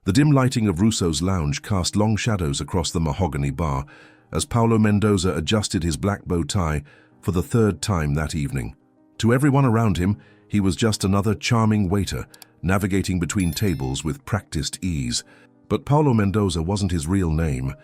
The dim lighting of Russo's lounge cast long shadows across the mahogany bar as Paulo Mendoza adjusted his black bow tie for the third time that evening. To everyone around him, he was just another charming waiter, navigating between tables with practiced ease. But Paulo Mendoza wasn't his real name,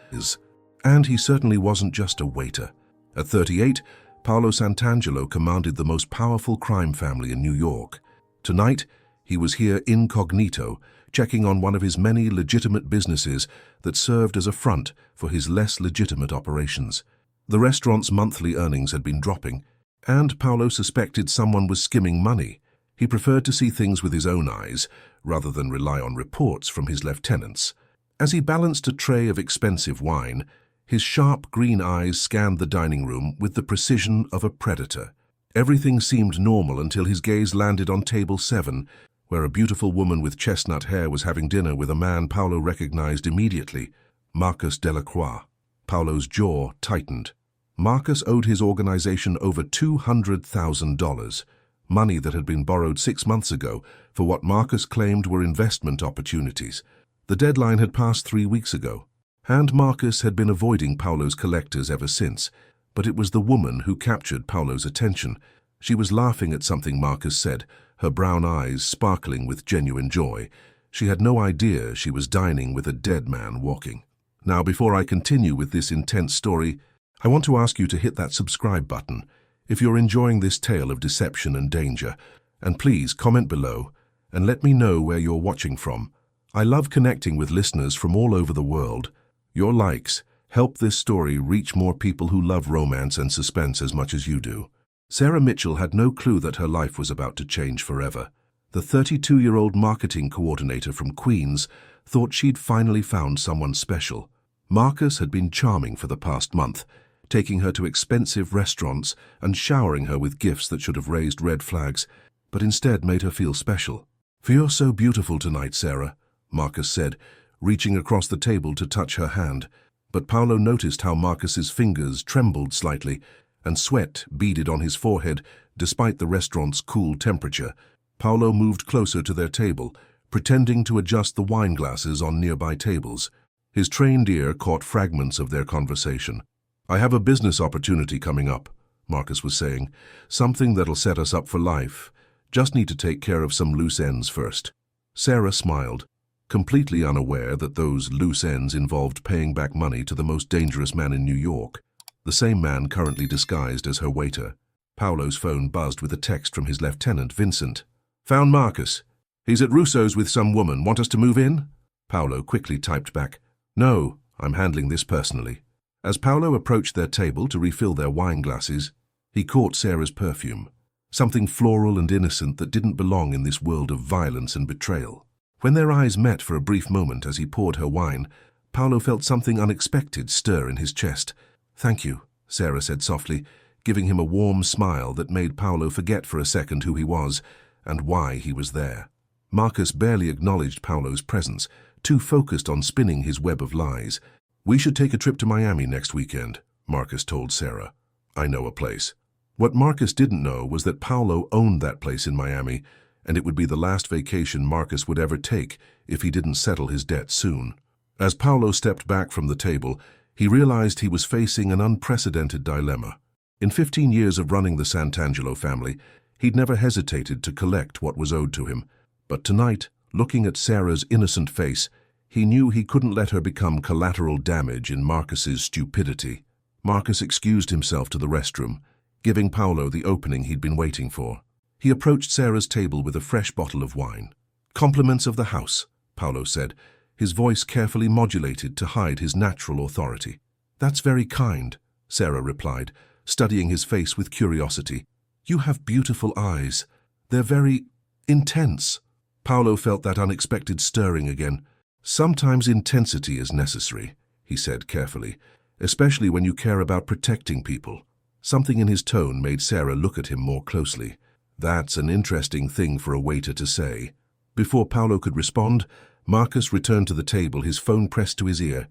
and he certainly wasn't just a waiter. At 38, Paulo Santangelo commanded the most powerful crime family in New York. Tonight, he was here incognito, checking on one of his many legitimate businesses that served as a front for his less legitimate operations. The restaurant's monthly earnings had been dropping, and Paulo suspected someone was skimming money. He preferred to see things with his own eyes, rather than rely on reports from his lieutenants. As he balanced a tray of expensive wine, his sharp green eyes scanned the dining room with the precision of a predator. Everything seemed normal until his gaze landed on table 7, where a beautiful woman with chestnut hair was having dinner with a man Paulo recognized immediately, Marcus Delacroix. Paulo's jaw tightened. Marcus owed his organization over $200,000, money that had been borrowed 6 months ago for what Marcus claimed were investment opportunities. The deadline had passed 3 weeks ago, and Marcus had been avoiding Paulo's collectors ever since, but it was the woman who captured Paulo's attention. She was laughing at something Marcus said, her brown eyes sparkling with genuine joy. She had no idea she was dining with a dead man walking. Now, before I continue with this intense story, I want to ask you to hit that subscribe button if you're enjoying this tale of deception and danger, and please comment below and let me know where you're watching from. I love connecting with listeners from all over the world. Your likes help this story reach more people who love romance and suspense as much as you do. Sarah Mitchell had no clue that her life was about to change forever. The 32-year-old marketing coordinator from Queens thought she'd finally found someone special. Marcus had been charming for the past month, taking her to expensive restaurants and showering her with gifts that should have raised red flags, but instead made her feel special. "For you're so beautiful tonight, Sarah," Marcus said, reaching across the table to touch her hand. But Paulo noticed how Marcus's fingers trembled slightly, and sweat beaded on his forehead despite the restaurant's cool temperature. Paulo moved closer to their table, pretending to adjust the wine glasses on nearby tables. His trained ear caught fragments of their conversation. "I have a business opportunity coming up," Marcus was saying. "Something that'll set us up for life. Just need to take care of some loose ends first." Sarah smiled, completely unaware that those loose ends involved paying back money to the most dangerous man in New York, the same man currently disguised as her waiter. Paulo's phone buzzed with a text from his lieutenant, Vincent. "Found Marcus. He's at Russo's with some woman. Want us to move in?" Paulo quickly typed back, "No, I'm handling this personally." As Paulo approached their table to refill their wine glasses, he caught Sarah's perfume, something floral and innocent that didn't belong in this world of violence and betrayal. When their eyes met for a brief moment as he poured her wine, Paulo felt something unexpected stir in his chest. "Thank you," Sarah said softly, giving him a warm smile that made Paulo forget for a second who he was and why he was there. Marcus barely acknowledged Paulo's presence, too focused on spinning his web of lies. "We should take a trip to Miami next weekend," Marcus told Sarah. "I know a place." What Marcus didn't know was that Paulo owned that place in Miami, and it would be the last vacation Marcus would ever take if he didn't settle his debt soon. As Paulo stepped back from the table, he realized he was facing an unprecedented dilemma. In 15 years of running the Santangelo family, he'd never hesitated to collect what was owed to him. But tonight, looking at Sarah's innocent face, he knew he couldn't let her become collateral damage in Marcus's stupidity. Marcus excused himself to the restroom, giving Paulo the opening he'd been waiting for. He approached Sarah's table with a fresh bottle of wine. "Compliments of the house," Paulo said, his voice carefully modulated to hide his natural authority. "That's very kind," Sarah replied, studying his face with curiosity. "You have beautiful eyes. They're very intense." Paulo felt that unexpected stirring again. "Sometimes intensity is necessary," he said carefully, "especially when you care about protecting people." Something in his tone made Sarah look at him more closely. "That's an interesting thing for a waiter to say." Before Paulo could respond, Marcus returned to the table, his phone pressed to his ear.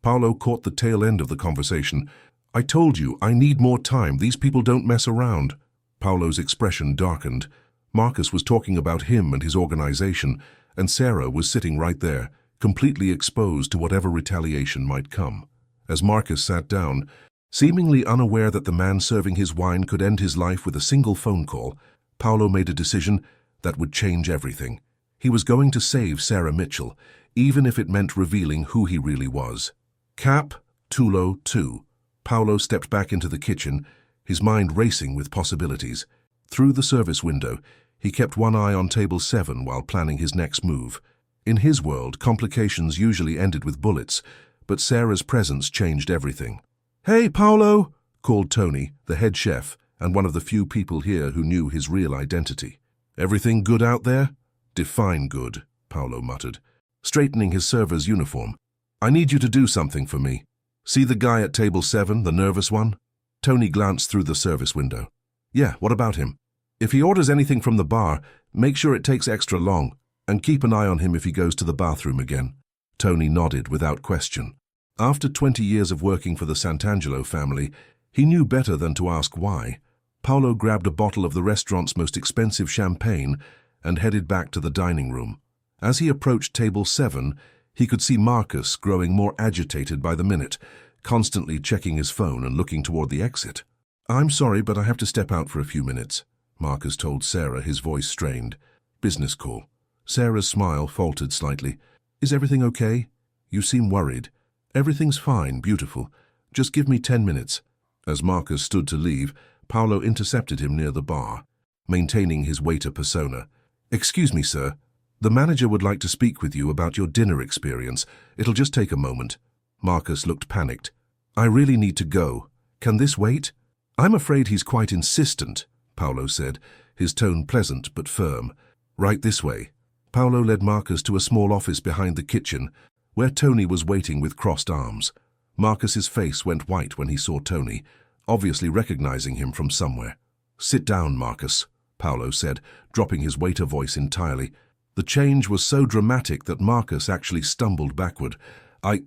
Paulo caught the tail end of the conversation. "I told you, I need more time. These people don't mess around." Paulo's expression darkened. Marcus was talking about him and his organization, and Sarah was sitting right there, completely exposed to whatever retaliation might come. As Marcus sat down, seemingly unaware that the man serving his wine could end his life with a single phone call, Paolo made a decision that would change everything. He was going to save Sarah Mitchell, even if it meant revealing who he really was. Cap, Tulo, 2. Paolo stepped back into the kitchen, his mind racing with possibilities. Through the service window, he kept one eye on table 7 while planning his next move. In his world, complications usually ended with bullets, but Sarah's presence changed everything. "Hey, Paolo!" called Tony, the head chef, and one of the few people here who knew his real identity. "Everything good out there?" "Define good," Paolo muttered, straightening his server's uniform. "I need you to do something for me. See the guy at table 7, the nervous one?" Tony glanced through the service window. "Yeah, what about him?" "If he orders anything from the bar, make sure it takes extra long, and keep an eye on him if he goes to the bathroom again." Tony nodded without question. After 20 years of working for the Santangelo family, he knew better than to ask why. Paolo grabbed a bottle of the restaurant's most expensive champagne and headed back to the dining room. As he approached table 7, he could see Marcus growing more agitated by the minute, constantly checking his phone and looking toward the exit. "I'm sorry, but I have to step out for a few minutes," Marcus told Sarah, his voice strained. "Business call." Sarah's smile faltered slightly. "Is everything okay? You seem worried." "Everything's fine, beautiful. Just give me 10 minutes. As Marcus stood to leave, Paolo intercepted him near the bar, maintaining his waiter persona. "Excuse me, sir. The manager would like to speak with you about your dinner experience. It'll just take a moment." Marcus looked panicked. "I really need to go. Can this wait?" "I'm afraid he's quite insistent," Paolo said, his tone pleasant but firm. "Right this way." Paolo led Marcus to a small office behind the kitchen, where Tony was waiting with crossed arms. Marcus's face went white when he saw Tony, obviously recognizing him from somewhere. "Sit down, Marcus," Paolo said, dropping his waiter voice entirely. The change was so dramatic that Marcus actually stumbled backward. I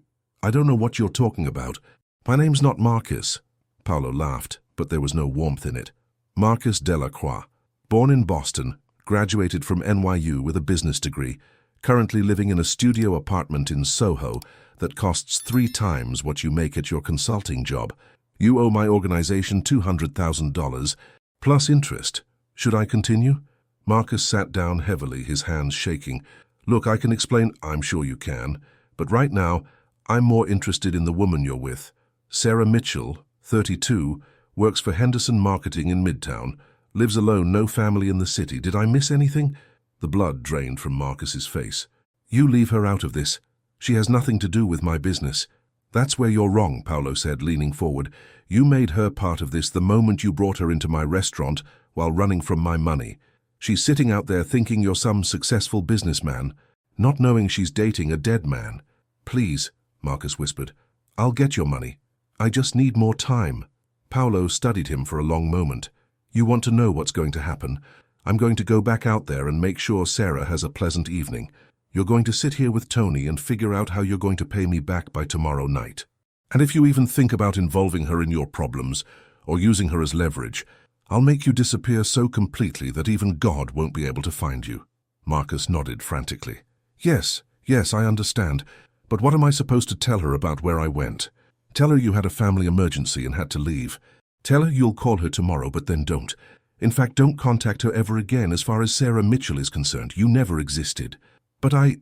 don't know what you're talking about. My name's not Marcus." Paolo laughed, but there was no warmth in it. "Marcus Delacroix, born in Boston, graduated from NYU with a business degree, currently living in a studio apartment in Soho that costs 3 times what you make at your consulting job. You owe my organization $200,000, plus interest. Should I continue?" Marcus sat down heavily, his hands shaking. "Look, I can explain." "I'm sure you can. But right now, I'm more interested in the woman you're with. Sarah Mitchell, 32, works for Henderson Marketing in Midtown, lives alone, no family in the city. Did I miss anything?" The blood drained from Marcus's face. "You leave her out of this. She has nothing to do with my business." "That's where you're wrong," Paolo said, leaning forward. "You made her part of this the moment you brought her into my restaurant while running from my money. She's sitting out there thinking you're some successful businessman, not knowing she's dating a dead man." "Please," Marcus whispered, "I'll get your money. I just need more time." Paolo studied him for a long moment. "You want to know what's going to happen? I'm going to go back out there and make sure Sarah has a pleasant evening. You're going to sit here with Tony and figure out how you're going to pay me back by tomorrow night. And if you even think about involving her in your problems or using her as leverage, I'll make you disappear so completely that even God won't be able to find you." Marcus nodded frantically. Yes, I understand. But what am I supposed to tell her about where I went? Tell her you had a family emergency and had to leave. Tell her you'll call her tomorrow, but then don't. In fact, don't contact her ever again. As far as Sarah Mitchell is concerned, you never existed." "But I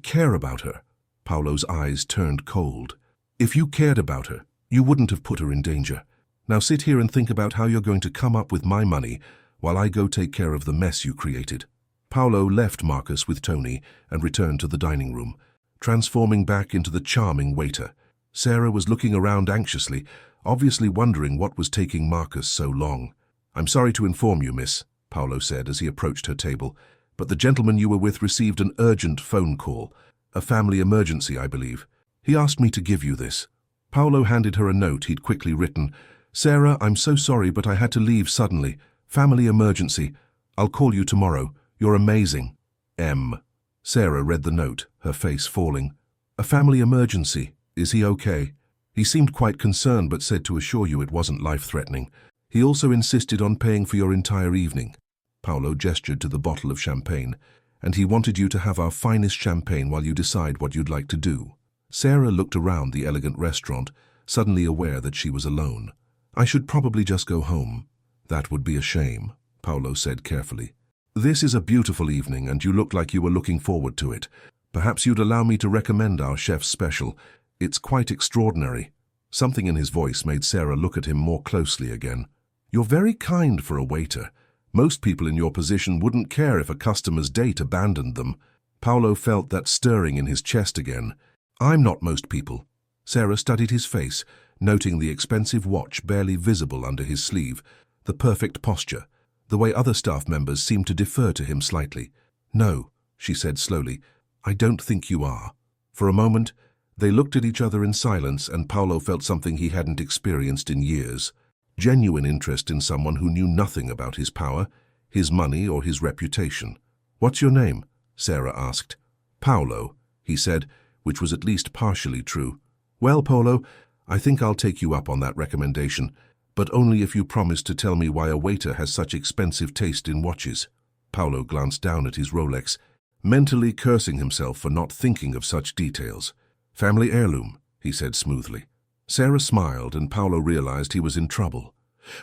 care about her." Paolo's eyes turned cold. "If you cared about her, you wouldn't have put her in danger. Now sit here and think about how you're going to come up with my money while I go take care of the mess you created." Paolo left Marcus with Tony and returned to the dining room, transforming back into the charming waiter. Sarah was looking around anxiously, obviously wondering what was taking Marcus so long. "I'm sorry to inform you, miss," Paolo said as he approached her table, "but the gentleman you were with received an urgent phone call. A family emergency, I believe. He asked me to give you this." Paolo handed her a note he'd quickly written. "Sarah, I'm so sorry, but I had to leave suddenly. Family emergency. I'll call you tomorrow. You're amazing. M." Sarah read the note, her face falling. "A family emergency. Is he okay?" He seemed quite concerned but said to assure you it wasn't life-threatening. He also insisted on paying for your entire evening. Paolo gestured to the bottle of champagne. and he wanted you to have our finest champagne while you decide what you'd like to do. Sarah looked around the elegant restaurant, suddenly aware that she was alone. I should probably just go home. That would be a shame, Paolo said carefully. This is a beautiful evening and you look like you were looking forward to it. Perhaps you'd allow me to recommend our chef's special. It's quite extraordinary. Something in his voice made Sarah look at him more closely again. You're very kind for a waiter. Most people in your position wouldn't care if a customer's date abandoned them. Paolo felt that stirring in his chest again. I'm not most people. Sarah studied his face, noting the expensive watch barely visible under his sleeve, the perfect posture, the way other staff members seemed to defer to him slightly. No, she said slowly, I don't think you are. For a moment, they looked at each other in silence and Paolo felt something he hadn't experienced in years. Genuine interest in someone who knew nothing about his power, his money or his reputation. What's your name? Sarah asked. Paolo, he said, which was at least partially true. Well, Paolo, I think I'll take you up on that recommendation, but only if you promise to tell me why a waiter has such expensive taste in watches. Paolo glanced down at his Rolex, mentally cursing himself for not thinking of such details. Family heirloom, he said smoothly. Sarah smiled and Paolo realized he was in trouble.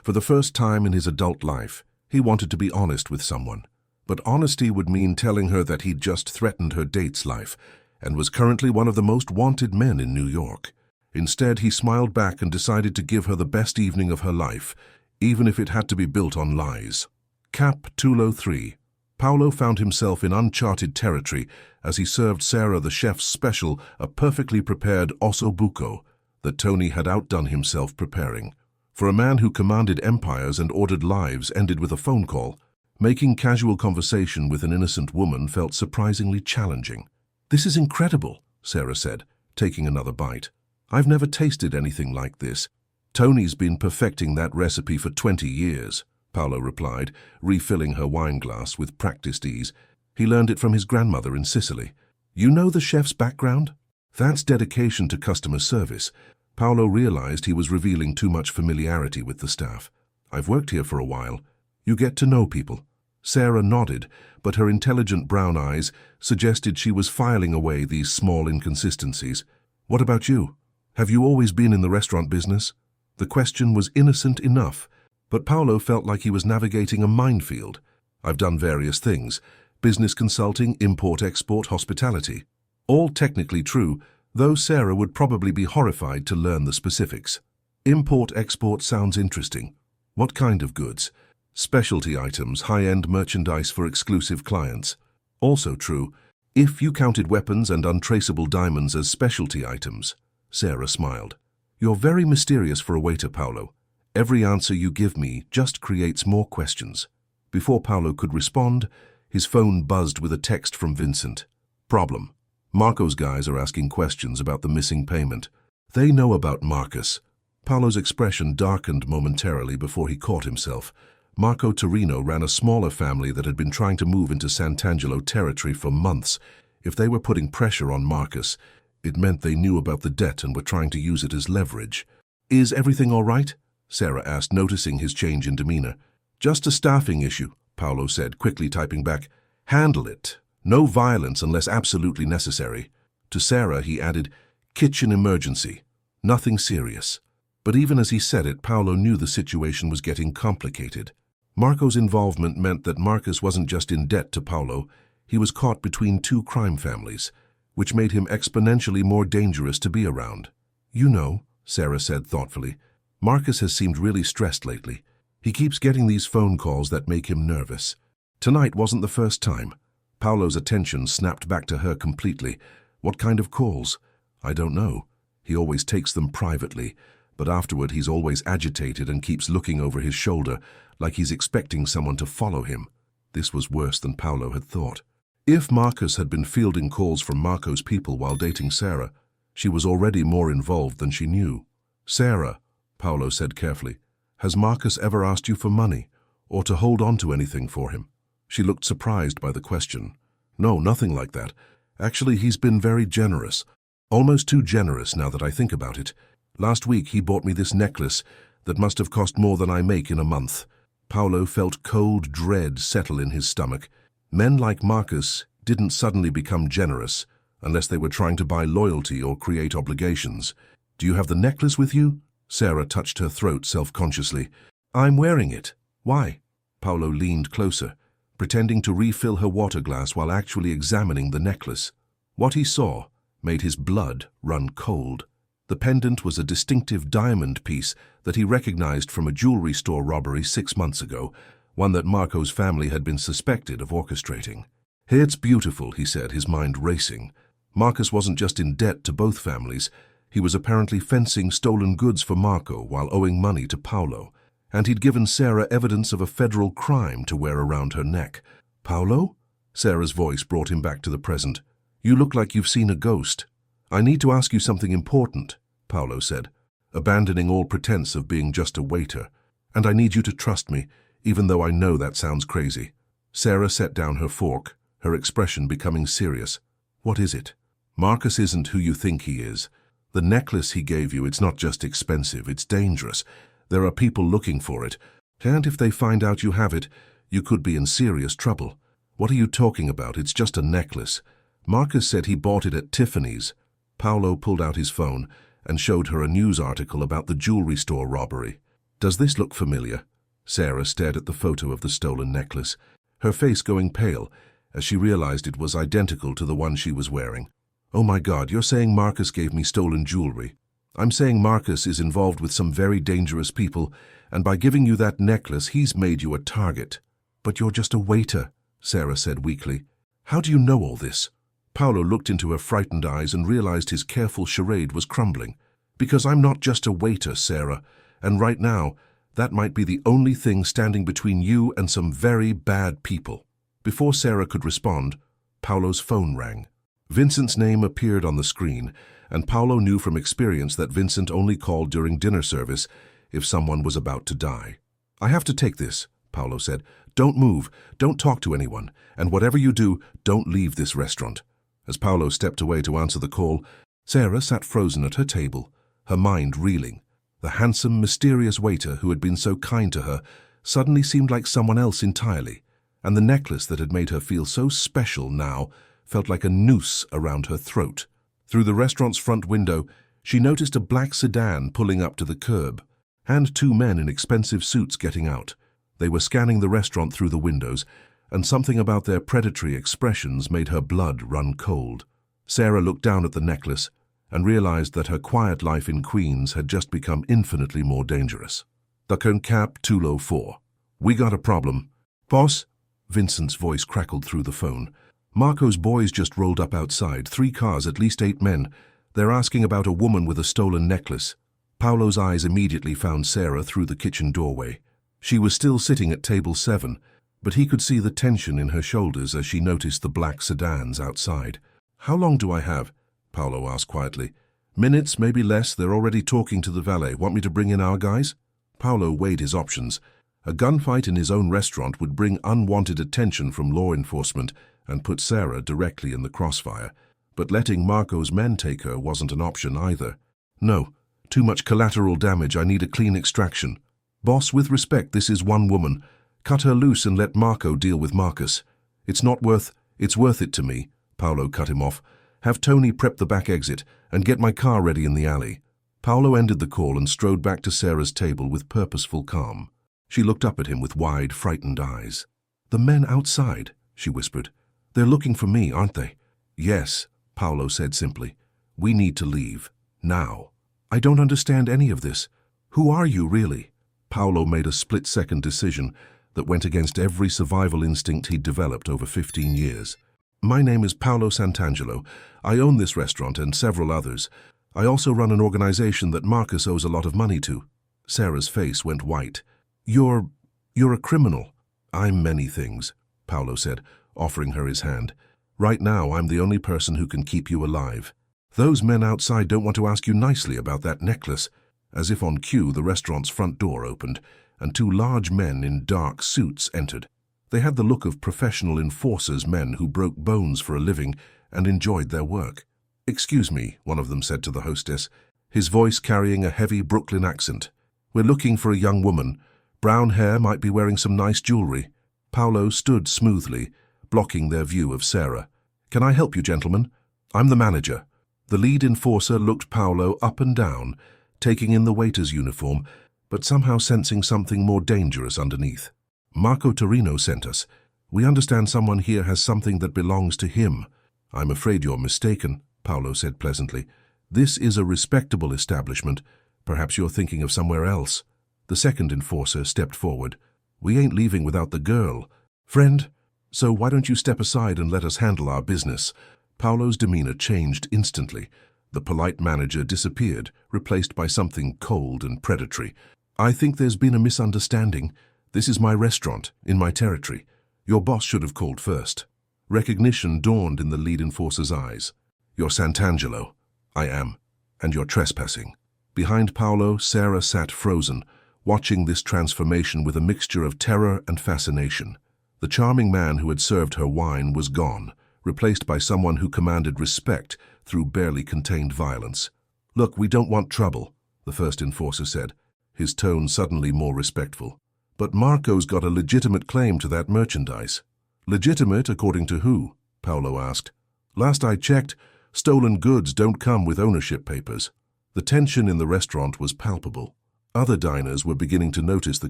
For the first time in his adult life, he wanted to be honest with someone. But honesty would mean telling her that he'd just threatened her date's life and was currently one of the most wanted men in New York. Instead, he smiled back and decided to give her the best evening of her life, even if it had to be built on lies. Cap 203. Paolo found himself in uncharted territory as he served Sarah the chef's special, a perfectly prepared osso buco that Tony had outdone himself preparing. For a man who commanded empires and ordered lives ended with a phone call, making casual conversation with an innocent woman felt surprisingly challenging. This is incredible, Sarah said, taking another bite. I've never tasted anything like this. Tony's been perfecting that recipe for 20 years, Paolo replied, refilling her wine glass with practiced ease. He learned it from his grandmother in Sicily. You know the chef's background? That's dedication to customer service. Paolo realized he was revealing too much familiarity with the staff. I've worked here for a while. You get to know people. Sarah nodded, but her intelligent brown eyes suggested she was filing away these small inconsistencies. What about you? Have you always been in the restaurant business? The question was innocent enough, but Paolo felt like he was navigating a minefield. I've done various things: business consulting, import-export, hospitality. All technically true, though Sarah would probably be horrified to learn the specifics. Import-export sounds interesting. What kind of goods? Specialty items, high-end merchandise for exclusive clients. Also true, if you counted weapons and untraceable diamonds as specialty items. Sarah smiled. You're very mysterious for a waiter, Paolo. Every answer you give me just creates more questions. Before Paolo could respond, his phone buzzed with a text from Vincent. Problem. Marco's guys are asking questions about the missing payment. They know about Marcus. Paolo's expression darkened momentarily before he caught himself. Marco Torino ran a smaller family that had been trying to move into Sant'Angelo territory for months. If they were putting pressure on Marcus, it meant they knew about the debt and were trying to use it as leverage. Is everything all right? Sarah asked, noticing his change in demeanor. Just a staffing issue, Paolo said, quickly typing back. Handle it. No violence unless absolutely necessary. To Sarah, he added, kitchen emergency. Nothing serious. But even as he said it, Paolo knew the situation was getting complicated. Marco's involvement meant that Marcus wasn't just in debt to Paolo, he was caught between two crime families, which made him exponentially more dangerous to be around. You know, Sarah said thoughtfully, Marcus has seemed really stressed lately. He keeps getting these phone calls that make him nervous. Tonight wasn't the first time. Paolo's attention snapped back to her completely. What kind of calls? I don't know. He always takes them privately, but afterward he's always agitated and keeps looking over his shoulder, like he's expecting someone to follow him. This was worse than Paolo had thought. If Marcus had been fielding calls from Marco's people while dating Sarah, she was already more involved than she knew. Sarah, Paolo said carefully, has Marcus ever asked you for money, or to hold on to anything for him? She looked surprised by the question. No, nothing like that. Actually, he's been very generous. Almost too generous now that I think about it. Last week he bought me this necklace that must have cost more than I make in a month. Paolo felt cold dread settle in his stomach. Men like Marcus didn't suddenly become generous unless they were trying to buy loyalty or create obligations. "Do you have the necklace with you?" Sarah touched her throat self-consciously. "I'm wearing it." "Why?" Paolo leaned closer, pretending to refill her water glass while actually examining the necklace. What he saw made his blood run cold. The pendant was a distinctive diamond piece that he recognized from a jewelry store robbery 6 months ago, one that Marco's family had been suspected of orchestrating. "It's beautiful," he said, his mind racing. Marcus wasn't just in debt to both families. He was apparently fencing stolen goods for Marco while owing money to Paolo. And he'd given Sarah evidence of a federal crime to wear around her neck. "Paolo?" Sarah's voice brought him back to the present. "You look like you've seen a ghost." "I need to ask you something important," Paolo said, abandoning all pretense of being just a waiter. "And I need you to trust me, even though I know that sounds crazy." Sarah set down her fork, her expression becoming serious. "What is it?" "Marcus isn't who you think he is. The necklace he gave you, it's not just expensive, it's dangerous. There are people looking for it, and if they find out you have it, you could be in serious trouble." "What are you talking about? It's just a necklace." "Marcus said he bought it at Tiffany's." Paolo pulled out his phone and showed her a news article about the jewelry store robbery. "Does this look familiar?" Sarah stared at the photo of the stolen necklace, her face going pale as she realized it was identical to the one she was wearing. "Oh my God, you're saying Marcus gave me stolen jewelry?" "I'm saying Marcus is involved with some very dangerous people, and by giving you that necklace, he's made you a target." "But you're just a waiter," Sarah said weakly. "How do you know all this?" Paolo looked into her frightened eyes and realized his careful charade was crumbling. "Because I'm not just a waiter, Sarah, and right now, that might be the only thing standing between you and some very bad people." Before Sarah could respond, Paolo's phone rang. Vincent's name appeared on the screen, and Paolo knew from experience that Vincent only called during dinner service if someone was about to die. "I have to take this," Paolo said. "Don't move, don't talk to anyone, and whatever you do, don't leave this restaurant." As Paolo stepped away to answer the call, Sarah sat frozen at her table, her mind reeling. The handsome, mysterious waiter who had been so kind to her suddenly seemed like someone else entirely, and the necklace that had made her feel so special now felt like a noose around her throat. Through the restaurant's front window, she noticed a black sedan pulling up to the curb, and 2 men in expensive suits getting out. They were scanning the restaurant through the windows, and something about their predatory expressions made her blood run cold. Sarah looked down at the necklace and realized that her quiet life in Queens had just become infinitely more dangerous. "The Cap 204. We got a problem." "Boss?" Vincent's voice crackled through the phone. "Marco's boys just rolled up outside, 3 cars, at least 8 men. They're asking about a woman with a stolen necklace." Paolo's eyes immediately found Sarah through the kitchen doorway. She was still sitting at table 7, but he could see the tension in her shoulders as she noticed the black sedans outside. "How long do I have?" Paolo asked quietly. "Minutes, maybe less. They're already talking to the valet. Want me to bring in our guys?" Paolo weighed his options. A gunfight in his own restaurant would bring unwanted attention from law enforcement and put Sarah directly in the crossfire. But letting Marco's men take her wasn't an option either. "No, too much collateral damage. I need a clean extraction." "Boss, with respect, this is one woman. Cut her loose and let Marco deal with Marcus." It's worth it to me," Paolo cut him off. "Have Tony prep the back exit and get my car ready in the alley." Paolo ended the call and strode back to Sarah's table with purposeful calm. She looked up at him with wide, frightened eyes. "The men outside," she whispered. "They're looking for me, aren't they?" "Yes," Paolo said simply. "We need to leave. Now." "I don't understand any of this. Who are you, really?" Paolo made a split-second decision that went against every survival instinct he'd developed over 15 years. "My name is Paolo Santangelo. I own this restaurant and several others. I also run an organization that Marcus owes a lot of money to." Sarah's face went white. You're a criminal." "I'm many things," Paolo said, offering her his hand. "Right now, I'm the only person who can keep you alive. Those men outside don't want to ask you nicely about that necklace." As if on cue, the restaurant's front door opened, and 2 large men in dark suits entered. They had the look of professional enforcers, men who broke bones for a living and enjoyed their work. "Excuse me," one of them said to the hostess, his voice carrying a heavy Brooklyn accent. "We're looking for a young woman. Brown hair, might be wearing some nice jewelry." Paolo stood smoothly, blocking their view of Sarah. "Can I help you, gentlemen? I'm the manager." The lead enforcer looked Paolo up and down, taking in the waiter's uniform, but somehow sensing something more dangerous underneath. "Marco Torino sent us. We understand someone here has something that belongs to him." "I'm afraid you're mistaken," Paolo said pleasantly. "This is a respectable establishment. Perhaps you're thinking of somewhere else." The second enforcer stepped forward. "We ain't leaving without the girl. Friend, so why don't you step aside and let us handle our business?" Paolo's demeanor changed instantly. The polite manager disappeared, replaced by something cold and predatory. "I think there's been a misunderstanding. This is my restaurant, in my territory. Your boss should have called first." Recognition dawned in the lead enforcer's eyes. "You're Sant'Angelo." "I am. And you're trespassing." Behind Paolo, Sarah sat frozen, watching this transformation with a mixture of terror and fascination. The charming man who had served her wine was gone, replaced by someone who commanded respect through barely contained violence. "Look, we don't want trouble," the first enforcer said, his tone suddenly more respectful. "But Marco's got a legitimate claim to that merchandise." "Legitimate according to who?" Paolo asked. "Last I checked, stolen goods don't come with ownership papers." The tension in the restaurant was palpable. Other diners were beginning to notice the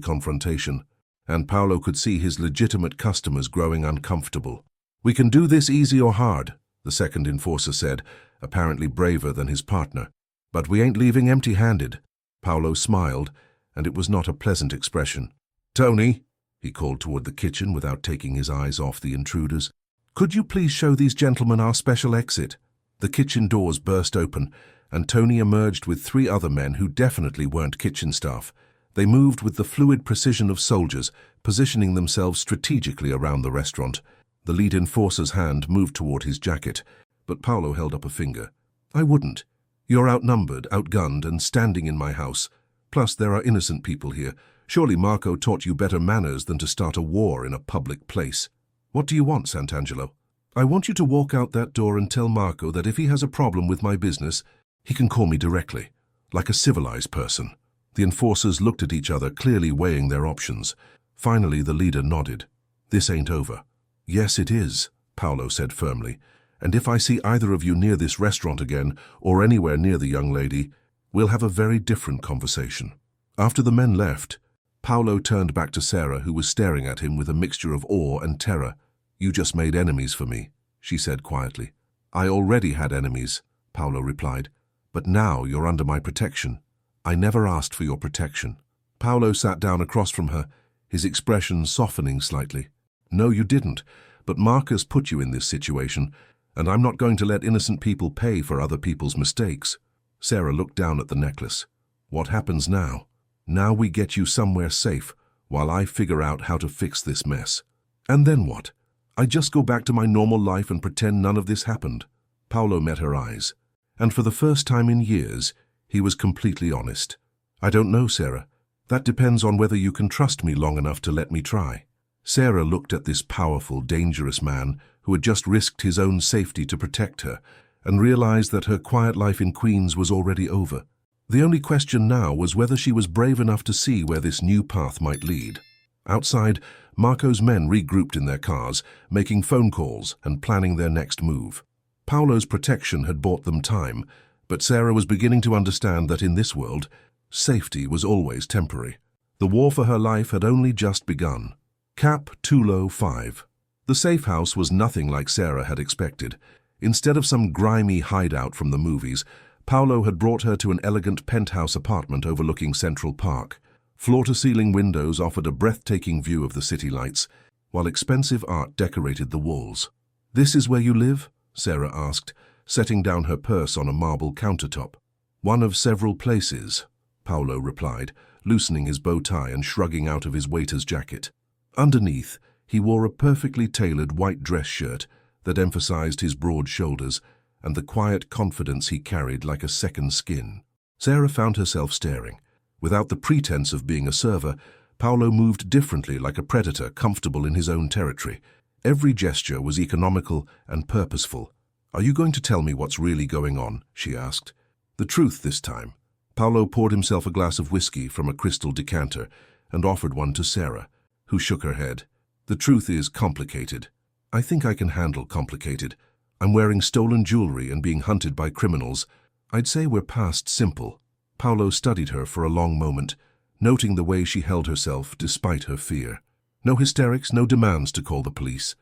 confrontation, and Paolo could see his legitimate customers growing uncomfortable. "We can do this easy or hard," the second enforcer said, apparently braver than his partner. "But we ain't leaving empty-handed." Paolo smiled, and it was not a pleasant expression. "Tony," he called toward the kitchen without taking his eyes off the intruders, "could you please show these gentlemen our special exit?" The kitchen doors burst open, and Tony emerged with 3 other men who definitely weren't kitchen staff. They moved with the fluid precision of soldiers, positioning themselves strategically around the restaurant. The lead enforcer's hand moved toward his jacket, but Paolo held up a finger. "I wouldn't. You're outnumbered, outgunned, and standing in my house. Plus, there are innocent people here. Surely Marco taught you better manners than to start a war in a public place." "What do you want, Sant'Angelo?" "I want you to walk out that door and tell Marco that if he has a problem with my business, he can call me directly, like a civilized person." The enforcers looked at each other, clearly weighing their options. Finally, the leader nodded. "This ain't over." "Yes, it is," Paolo said firmly. "And if I see either of you near this restaurant again, or anywhere near the young lady, we'll have a very different conversation." After the men left, Paolo turned back to Sarah, who was staring at him with a mixture of awe and terror. "You just made enemies for me," she said quietly. "I already had enemies," Paolo replied. "But now you're under my protection." "I never asked for your protection." Paolo sat down across from her, his expression softening slightly. "No, you didn't, but Marcus put you in this situation, and I'm not going to let innocent people pay for other people's mistakes." Sarah looked down at the necklace. "What happens now?" "Now we get you somewhere safe, while I figure out how to fix this mess." "And then what? I just go back to my normal life and pretend none of this happened?" Paolo met her eyes, and for the first time in years, he was completely honest. "I don't know, Sarah. That depends on whether you can trust me long enough to let me try." Sarah looked at this powerful, dangerous man who had just risked his own safety to protect her, and realized that her quiet life in Queens was already over. The only question now was whether she was brave enough to see where this new path might lead. Outside, Marco's men regrouped in their cars, making phone calls and planning their next move. Paolo's protection had bought them time, but Sarah was beginning to understand that in this world, safety was always temporary. The war for her life had only just begun. Cap Tulo 5. The safe house was nothing like Sarah had expected. Instead of some grimy hideout from the movies, Paolo had brought her to an elegant penthouse apartment overlooking Central Park. Floor-to-ceiling windows offered a breathtaking view of the city lights, while expensive art decorated the walls. "This is where you live?" Sarah asked, setting down her purse on a marble countertop. "One of several places," Paolo replied, loosening his bow tie and shrugging out of his waiter's jacket. Underneath, he wore a perfectly tailored white dress shirt that emphasized his broad shoulders and the quiet confidence he carried like a second skin. Sarah found herself staring. Without the pretense of being a server, Paolo moved differently, like a predator comfortable in his own territory. Every gesture was economical and purposeful. "Are you going to tell me what's really going on?" she asked. "The truth this time." Paolo poured himself a glass of whiskey from a crystal decanter and offered one to Sarah, who shook her head. "The truth is complicated. I think I can handle complicated. I'm wearing stolen jewelry and being hunted by criminals. I'd say we're past simple. Paolo studied her for a long moment, noting the way she held herself despite her fear. No hysterics, no demands to call the police.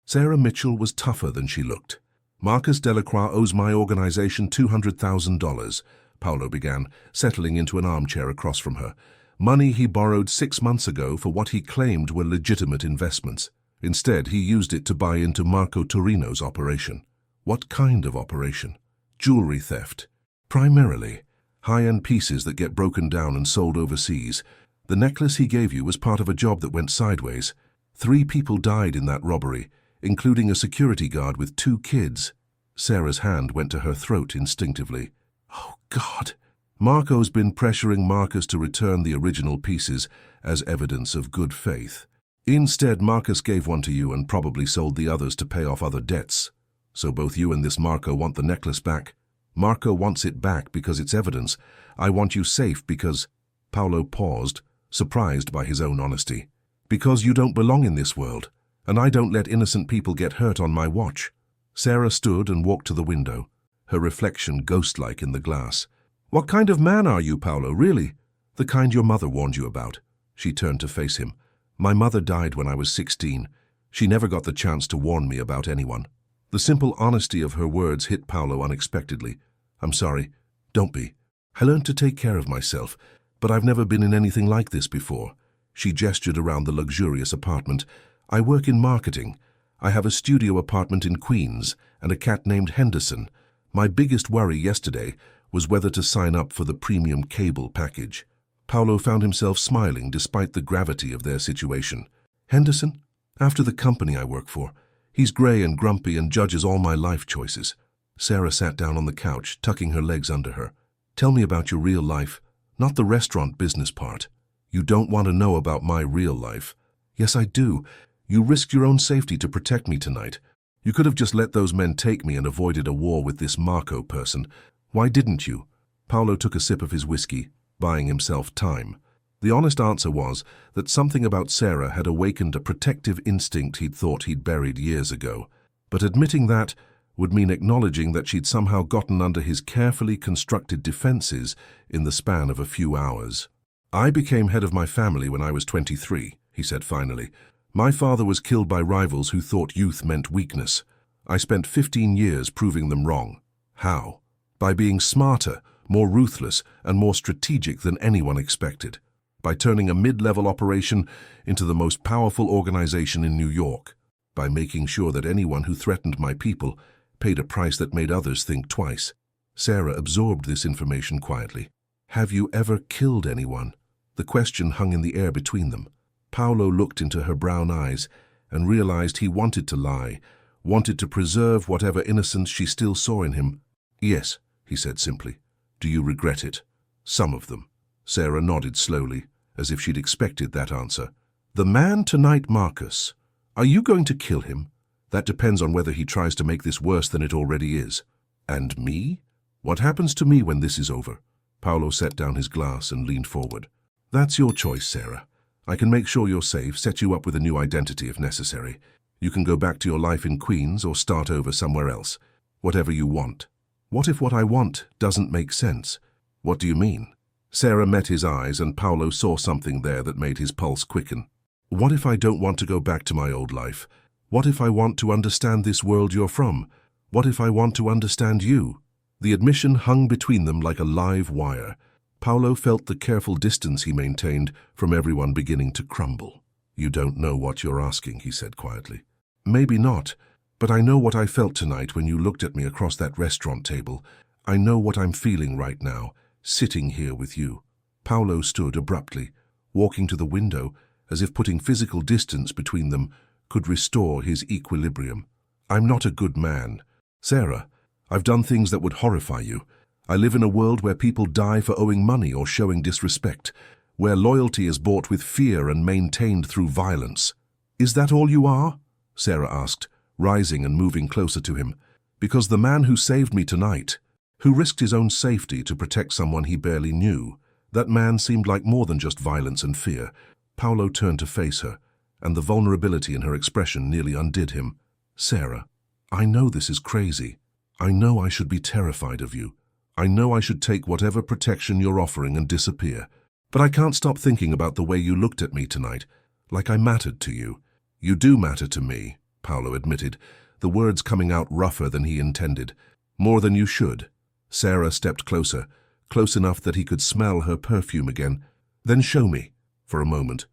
Sarah Mitchell was tougher than she looked. Marcus Delacroix owes my organization $200,000, Paolo began, settling into an armchair across from her. Money he borrowed 6 months ago for what he claimed were legitimate investments. Instead, he used it to buy into Marco Torino's operation. What kind of operation? Jewelry theft. Primarily. High-end pieces that get broken down and sold overseas. The necklace he gave you was part of a job that went sideways. 3 people died in that robbery, including a security guard with 2 kids. Sarah's hand went to her throat instinctively. Oh, God. Marco's been pressuring Marcus to return the original pieces as evidence of good faith. Instead, Marcus gave one to you and probably sold the others to pay off other debts. So both you and this Marco want the necklace back. Marco wants it back because it's evidence. I want you safe because... Paolo paused, surprised by his own honesty. Because you don't belong in this world, and I don't let innocent people get hurt on my watch. Sarah stood and walked to the window, her reflection ghost-like in the glass. What kind of man are you, Paolo, really? The kind your mother warned you about. She turned to face him. My mother died when I was 16. She never got the chance to warn me about anyone. The simple honesty of her words hit Paolo unexpectedly. I'm sorry. Don't be. I learned to take care of myself, but I've never been in anything like this before. She gestured around the luxurious apartment. I work in marketing. I have a studio apartment in Queens and a cat named Henderson. My biggest worry yesterday was whether to sign up for the premium cable package. Paolo found himself smiling despite the gravity of their situation. Henderson? After the company I work for. He's grey and grumpy and judges all my life choices. Sarah sat down on the couch, tucking her legs under her. Tell me about your real life, not the restaurant business part. You don't want to know about my real life. Yes, I do. You risked your own safety to protect me tonight. You could have just let those men take me and avoided a war with this Marco person. Why didn't you? Paolo took a sip of his whiskey, buying himself time. The honest answer was that something about Sarah had awakened a protective instinct he'd thought he'd buried years ago. But admitting that would mean acknowledging that she'd somehow gotten under his carefully constructed defenses in the span of a few hours. I became head of my family when I was 23, he said finally. My father was killed by rivals who thought youth meant weakness. I spent 15 years proving them wrong. How? By being smarter, more ruthless, and more strategic than anyone expected. By turning a mid-level operation into the most powerful organization in New York. By making sure that anyone who threatened my people paid a price that made others think twice. Sarah absorbed this information quietly. Have you ever killed anyone? The question hung in the air between them. Paolo looked into her brown eyes and realized he wanted to lie, wanted to preserve whatever innocence she still saw in him. Yes, he said simply. Do you regret it? Some of them. Sarah nodded slowly, as if she'd expected that answer. The man tonight, Marcus. Are you going to kill him? That depends on whether he tries to make this worse than it already is. And me? What happens to me when this is over? Paolo set down his glass and leaned forward. That's your choice, Sarah. I can make sure you're safe, set you up with a new identity if necessary. You can go back to your life in Queens or start over somewhere else. Whatever you want. What if what I want doesn't make sense? What do you mean? Sarah met his eyes and Paolo saw something there that made his pulse quicken. What if I don't want to go back to my old life? What if I want to understand this world you're from? What if I want to understand you? The admission hung between them like a live wire. Paolo felt the careful distance he maintained from everyone beginning to crumble. You don't know what you're asking, he said quietly. Maybe not, but I know what I felt tonight when you looked at me across that restaurant table. I know what I'm feeling right now, sitting here with you. Paolo stood abruptly, walking to the window, as if putting physical distance between them could restore his equilibrium. I'm not a good man. Sarah, I've done things that would horrify you. I live in a world where people die for owing money or showing disrespect, where loyalty is bought with fear and maintained through violence. Is that all you are? Sarah asked, rising and moving closer to him. Because the man who saved me tonight, who risked his own safety to protect someone he barely knew, that man seemed like more than just violence and fear. Paolo turned to face her, and the vulnerability in her expression nearly undid him. "Sarah, I know this is crazy. I know I should be terrified of you. I know I should take whatever protection you're offering and disappear. But I can't stop thinking about the way you looked at me tonight, like I mattered to you." "You do matter to me," Paolo admitted, the words coming out rougher than he intended. "More than you should." Sarah stepped closer, close enough that he could smell her perfume again. "Then show me." For a moment.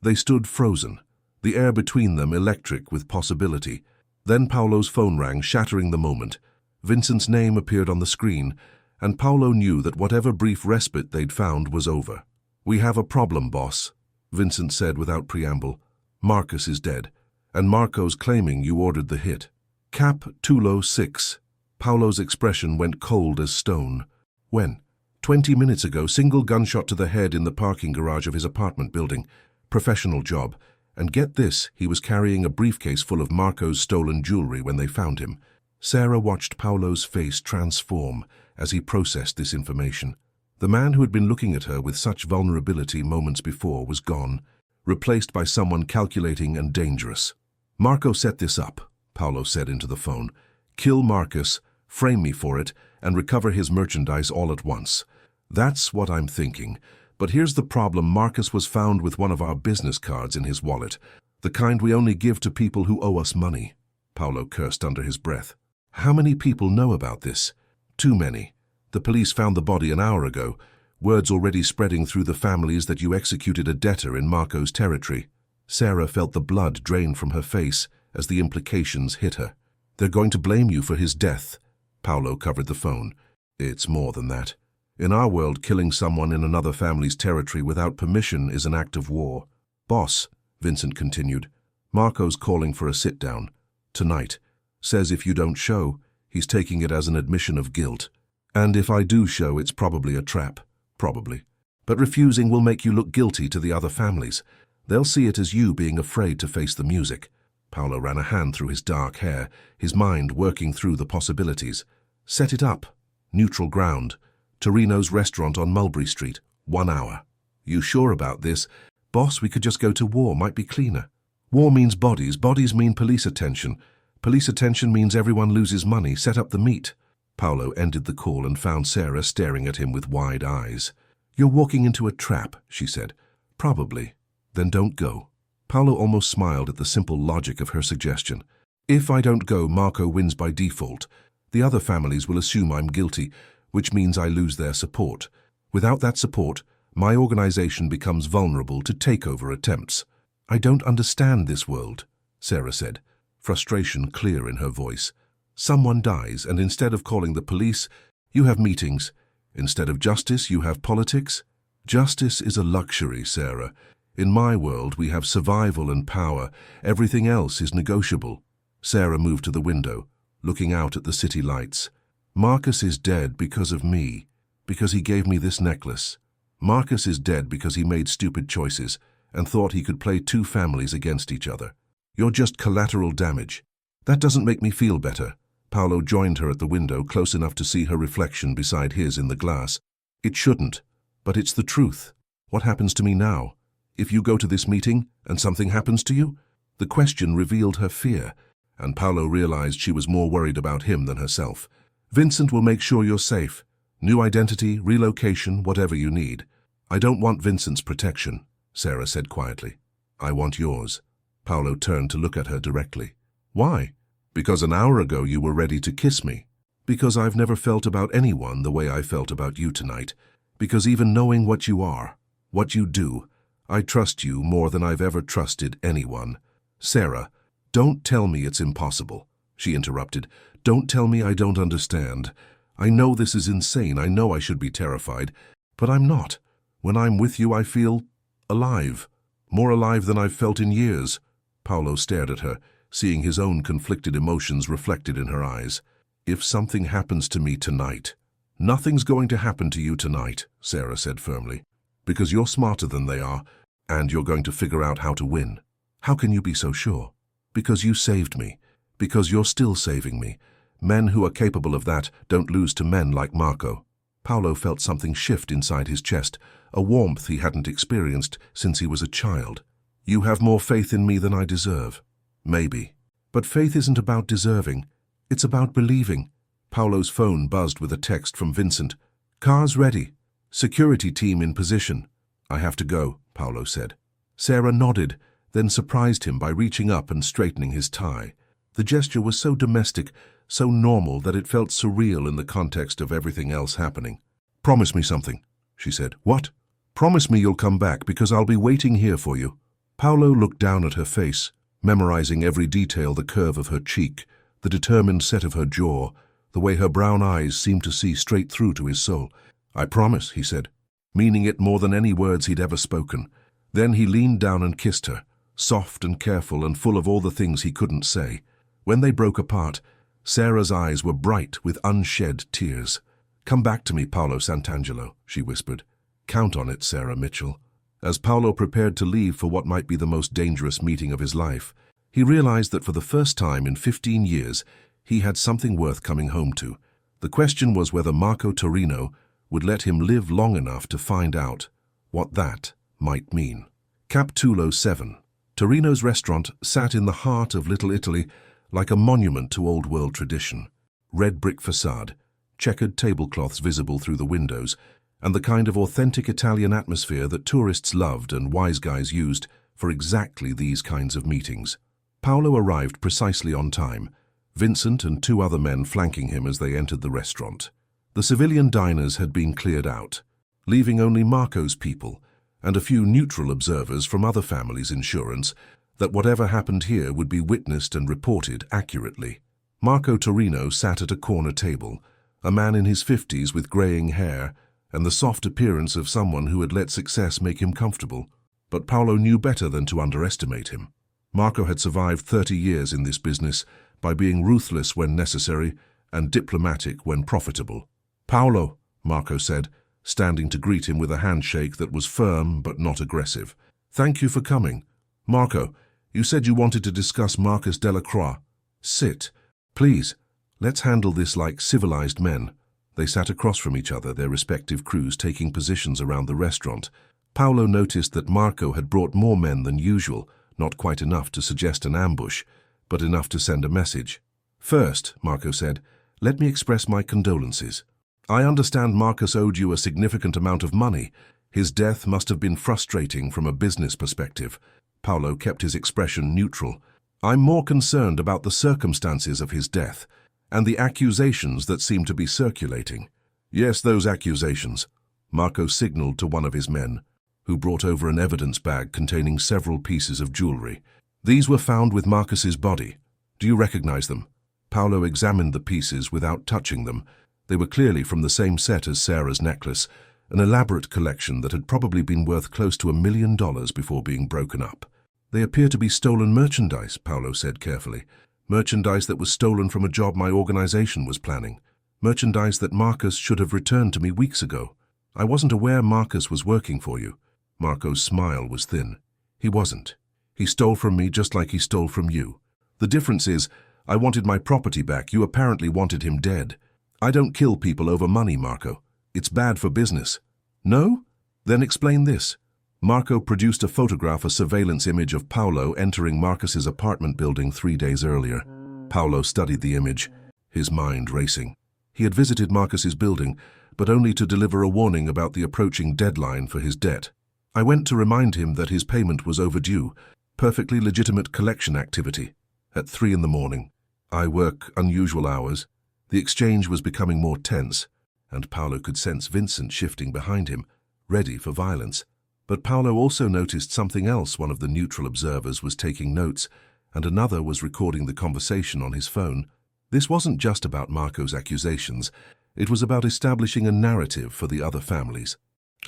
They stood frozen, the air between them electric with possibility. Then Paolo's phone rang, shattering the moment. Vincent's name appeared on the screen, and Paolo knew that whatever brief respite they'd found was over. "We have a problem, boss," Vincent said without preamble. "Marcus is dead, and Marco's claiming you ordered the hit." "Cap Tulo 6. Paolo's expression went cold as stone. "When?" 20 minutes ago, single gunshot to the head in the parking garage of his apartment building. Professional job. And get this, he was carrying a briefcase full of Marco's stolen jewelry when they found him. Sarah watched Paolo's face transform as he processed this information. The man who had been looking at her with such vulnerability moments before was gone, replaced by someone calculating and dangerous. "Marco set this up," Paolo said into the phone. "Kill Marcus, frame me for it, and recover his merchandise all at once." "That's what I'm thinking. But here's the problem. Marcus was found with one of our business cards in his wallet, the kind we only give to people who owe us money." Paolo cursed under his breath. "How many people know about this?" "Too many. The police found the body an hour ago. Word's already spreading through the families that you executed a debtor in Marco's territory." Sarah felt the blood drain from her face as the implications hit her. "They're going to blame you for his death." Paolo covered the phone. "It's more than that. In our world, killing someone in another family's territory without permission is an act of war." "Boss," Vincent continued, "Marco's calling for a sit-down. Tonight. Says if you don't show, he's taking it as an admission of guilt. And if I do show, it's probably a trap. Probably. But refusing will make you look guilty to the other families. They'll see it as you being afraid to face the music." Paolo ran a hand through his dark hair, his mind working through the possibilities. "Set it up. Neutral ground. Torino's restaurant on Mulberry Street. 1 hour. You sure about this?" "Boss, we could just go to war. Might be cleaner." "War means bodies. Bodies mean police attention. Police attention means everyone loses money. Set up the meet." Paolo ended the call and found Sarah staring at him with wide eyes. "You're walking into a trap," she said. "Probably. Then don't go." Paolo almost smiled at the simple logic of her suggestion. "If I don't go, Marco wins by default. The other families will assume I'm guilty, which means I lose their support. Without that support, my organization becomes vulnerable to takeover attempts." "I don't understand this world," Sarah said, frustration clear in her voice. "Someone dies, and instead of calling the police, you have meetings. Instead of justice, you have politics. Justice is a luxury, Sarah. In my world, we have survival and power. Everything else is negotiable." Sarah moved to the window, looking out at the city lights. "Marcus is dead because of me, because he gave me this necklace. Marcus is dead because he made stupid choices and thought he could play two families against each other. You're just collateral damage. That doesn't make me feel better." Paolo joined her at the window, close enough to see her reflection beside his in the glass. "It shouldn't, but it's the truth. What happens to me now? If you go to this meeting and something happens to you?" The question revealed her fear, and Paolo realized she was more worried about him than herself. "Vincent will make sure you're safe. New identity, relocation, whatever you need." "I don't want Vincent's protection," Sarah said quietly. "I want yours." Paolo turned to look at her directly. "Why?" "Because an hour ago you were ready to kiss me. Because I've never felt about anyone the way I felt about you tonight. Because even knowing what you are, what you do, I trust you more than I've ever trusted anyone." "Sarah, don't tell me it's impossible," she interrupted. "Don't tell me I don't understand. I know this is insane. I know I should be terrified, but I'm not. When I'm with you, I feel alive. More alive than I've felt in years." Paolo stared at her, seeing his own conflicted emotions reflected in her eyes. "If something happens to me tonight—" "Nothing's going to happen to you tonight," Sarah said firmly, "because you're smarter than they are, and you're going to figure out how to win." "How can you be so sure?" "Because you saved me. Because you're still saving me. Men who are capable of that don't lose to men like Marco." Paolo felt something shift inside his chest, a warmth he hadn't experienced since he was a child. You have more faith in me than I deserve. Maybe. But faith isn't about deserving. It's about believing. Paolo's phone buzzed with a text from Vincent. Cars ready. Security team in position. I have to go, Paolo said. Sarah nodded, then surprised him by reaching up and straightening his tie. The gesture was so domestic, so normal that it felt surreal in the context of everything else happening. Promise me something, she said. What? Promise me you'll come back because I'll be waiting here for you. Paolo looked down at her face, memorizing every detail, the curve of her cheek, the determined set of her jaw, the way her brown eyes seemed to see straight through to his soul. I promise, he said, meaning it more than any words he'd ever spoken. Then he leaned down and kissed her, soft and careful and full of all the things he couldn't say. When they broke apart, Sarah's eyes were bright with unshed tears. Come back to me, Paolo Santangelo, she whispered. Count on it, Sarah Mitchell. As Paolo prepared to leave for what might be the most dangerous meeting of his life, he realized that for the first time in 15 years, he had something worth coming home to. The question was whether Marco Torino would let him live long enough to find out what that might mean. Capitulo 7. Torino's restaurant sat in the heart of Little Italy like a monument to old-world tradition. Red brick facade, checkered tablecloths visible through the windows, and the kind of authentic Italian atmosphere that tourists loved and wise guys used for exactly these kinds of meetings. Paolo arrived precisely on time, Vincent and 2 other men flanking him as they entered the restaurant. The civilian diners had been cleared out, leaving only Marco's people and a few neutral observers from other families' insurance that whatever happened here would be witnessed and reported accurately. Marco Torino sat at a corner table, a man in his 50s with graying hair and the soft appearance of someone who had let success make him comfortable. But Paolo knew better than to underestimate him. Marco had survived 30 years in this business by being ruthless when necessary and diplomatic when profitable. Paolo, Marco said, standing to greet him with a handshake that was firm but not aggressive. Thank you for coming. Marco, you said you wanted to discuss Marcus Delacroix. Sit. Please, let's handle this like civilized men. They sat across from each other, their respective crews taking positions around the restaurant. Paolo noticed that Marco had brought more men than usual, not quite enough to suggest an ambush, but enough to send a message. First, Marco said, let me express my condolences. I understand Marcus owed you a significant amount of money. His death must have been frustrating from a business perspective. Paolo kept his expression neutral. I'm more concerned about the circumstances of his death and the accusations that seem to be circulating. Yes, those accusations. Marco signaled to one of his men, who brought over an evidence bag containing several pieces of jewelry. These were found with Marcus's body. Do you recognize them? Paolo examined the pieces without touching them. They were clearly from the same set as Sarah's necklace, an elaborate collection that had probably been worth close to $1 million before being broken up. They appear to be stolen merchandise, Paolo said carefully. Merchandise that was stolen from a job my organization was planning. Merchandise that Marcus should have returned to me weeks ago. I wasn't aware Marcus was working for you. Marco's smile was thin. He wasn't. He stole from me just like he stole from you. The difference is, I wanted my property back. You apparently wanted him dead. I don't kill people over money, Marco. It's bad for business. No? Then explain this. Marco produced a photograph, a surveillance image of Paolo entering Marcus's apartment building 3 days earlier. Paolo studied the image, his mind racing. He had visited Marcus's building, but only to deliver a warning about the approaching deadline for his debt. I went to remind him that his payment was overdue, perfectly legitimate collection activity. At 3 in the morning. I work unusual hours. The exchange was becoming more tense, and Paolo could sense Vincent shifting behind him, ready for violence. But Paolo also noticed something else. One of the neutral observers was taking notes, and another was recording the conversation on his phone. This wasn't just about Marco's accusations. It was about establishing a narrative for the other families.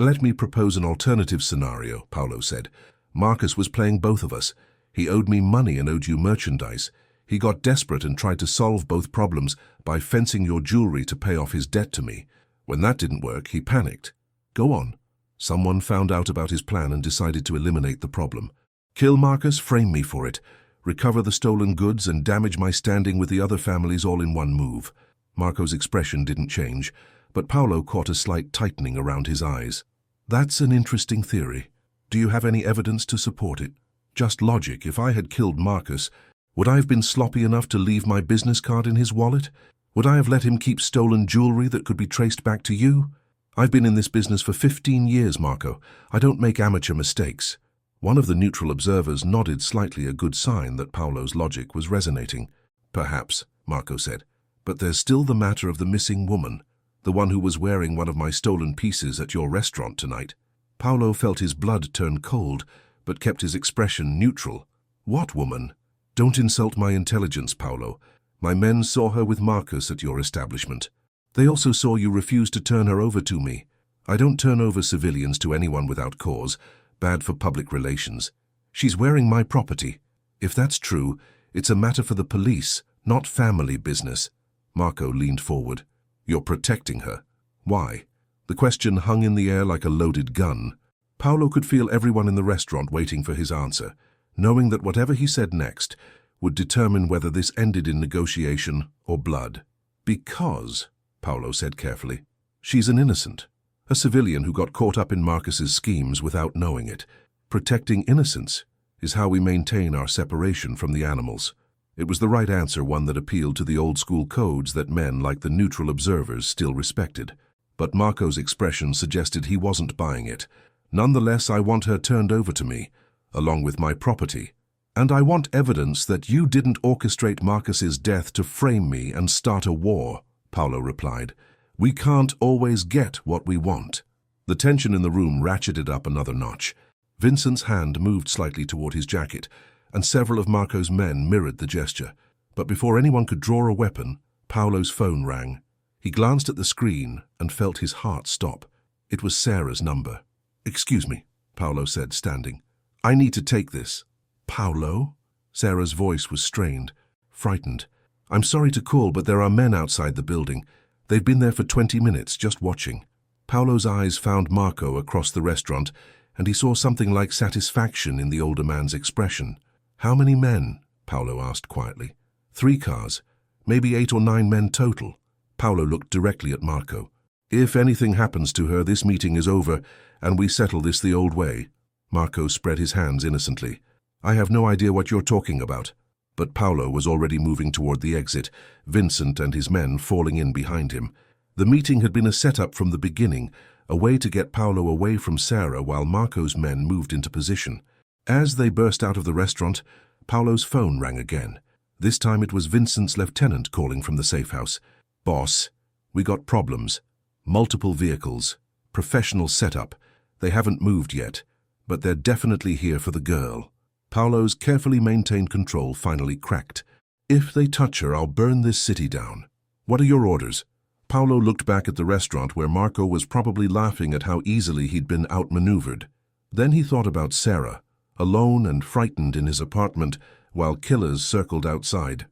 Let me propose an alternative scenario, Paolo said. Marcus was playing both of us. He owed me money and owed you merchandise. He got desperate and tried to solve both problems by fencing your jewelry to pay off his debt to me. When that didn't work, he panicked. Go on. Someone found out about his plan and decided to eliminate the problem. Kill Marcus, frame me for it. Recover the stolen goods and damage my standing with the other families all in one move. Marco's expression didn't change, but Paolo caught a slight tightening around his eyes. That's an interesting theory. Do you have any evidence to support it? Just logic. If I had killed Marcus, would I have been sloppy enough to leave my business card in his wallet? Would I have let him keep stolen jewelry that could be traced back to you? I've been in this business for 15 years, Marco. I don't make amateur mistakes. One of the neutral observers nodded slightly, a good sign that Paolo's logic was resonating. Perhaps, Marco said, but there's still the matter of the missing woman, the one who was wearing one of my stolen pieces at your restaurant tonight. Paolo felt his blood turn cold, but kept his expression neutral. What woman? Don't insult my intelligence, Paolo. My men saw her with Marcus at your establishment. They also saw you refuse to turn her over to me. I don't turn over civilians to anyone without cause. Bad for public relations. She's wearing my property. If that's true, it's a matter for the police, not family business. Marco leaned forward. You're protecting her. Why? The question hung in the air like a loaded gun. Paolo could feel everyone in the restaurant waiting for his answer, knowing that whatever he said next would determine whether this ended in negotiation or blood. Because, Paolo said carefully, she's an innocent, a civilian who got caught up in Marcus's schemes without knowing it. Protecting innocence is how we maintain our separation from the animals. It was the right answer, one that appealed to the old-school codes that men like the neutral observers still respected. But Marco's expression suggested he wasn't buying it. Nonetheless, I want her turned over to me, along with my property. And I want evidence that you didn't orchestrate Marcus's death to frame me and start a war, Paolo replied. We can't always get what we want. The tension in the room ratcheted up another notch. Vincent's hand moved slightly toward his jacket, and several of Marco's men mirrored the gesture. But before anyone could draw a weapon, Paolo's phone rang. He glanced at the screen and felt his heart stop. It was Sarah's number. Excuse me, Paolo said, standing. I need to take this. Paolo? Sarah's voice was strained, frightened. I'm sorry to call, but there are men outside the building. They've been there for 20 minutes, just watching. Paolo's eyes found Marco across the restaurant, and he saw something like satisfaction in the older man's expression. How many men? Paolo asked quietly. 3 cars, maybe 8 or 9 men total. Paolo looked directly at Marco. If anything happens to her, this meeting is over, and we settle this the old way. Marco spread his hands innocently. I have no idea what you're talking about. But Paolo was already moving toward the exit, Vincent and his men falling in behind him. The meeting had been a setup from the beginning, a way to get Paolo away from Sarah while Marco's men moved into position. As they burst out of the restaurant, Paolo's phone rang again. This time it was Vincent's lieutenant calling from the safe house. Boss, we got problems. Multiple vehicles. Professional setup. They haven't moved yet, but they're definitely here for the girl. Paolo's carefully maintained control finally cracked. If they touch her, I'll burn this city down. What are your orders? Paolo looked back at the restaurant where Marco was probably laughing at how easily he'd been outmaneuvered. Then he thought about Sarah, alone and frightened in his apartment while killers circled outside.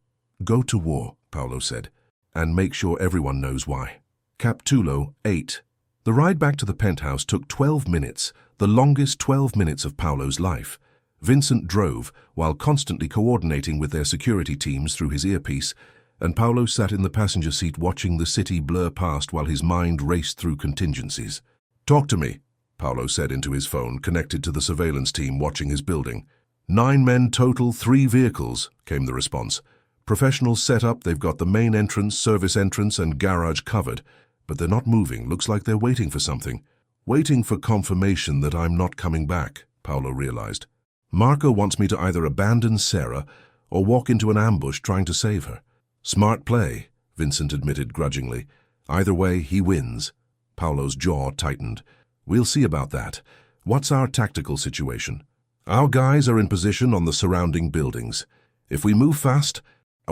Go to war, Paolo said, and make sure everyone knows why. Capitulo 8. The ride back to the penthouse took 12 minutes, the longest 12 minutes of Paolo's life. Vincent drove, while constantly coordinating with their security teams through his earpiece, and Paolo sat in the passenger seat watching the city blur past while his mind raced through contingencies. Talk to me, Paolo said into his phone, connected to the surveillance team watching his building. 9 men total, 3 vehicles, came the response. Professional setup, they've got the main entrance, service entrance, and garage covered, but they're not moving. Looks like they're waiting for something. Waiting for confirmation that I'm not coming back, Paolo realized. Marco wants me to either abandon Sarah or walk into an ambush trying to save her. Smart play, Vincent admitted grudgingly. Either way, he wins. Paolo's jaw tightened. We'll see about that. What's our tactical situation? Our guys are in position on the surrounding buildings. If we move fast,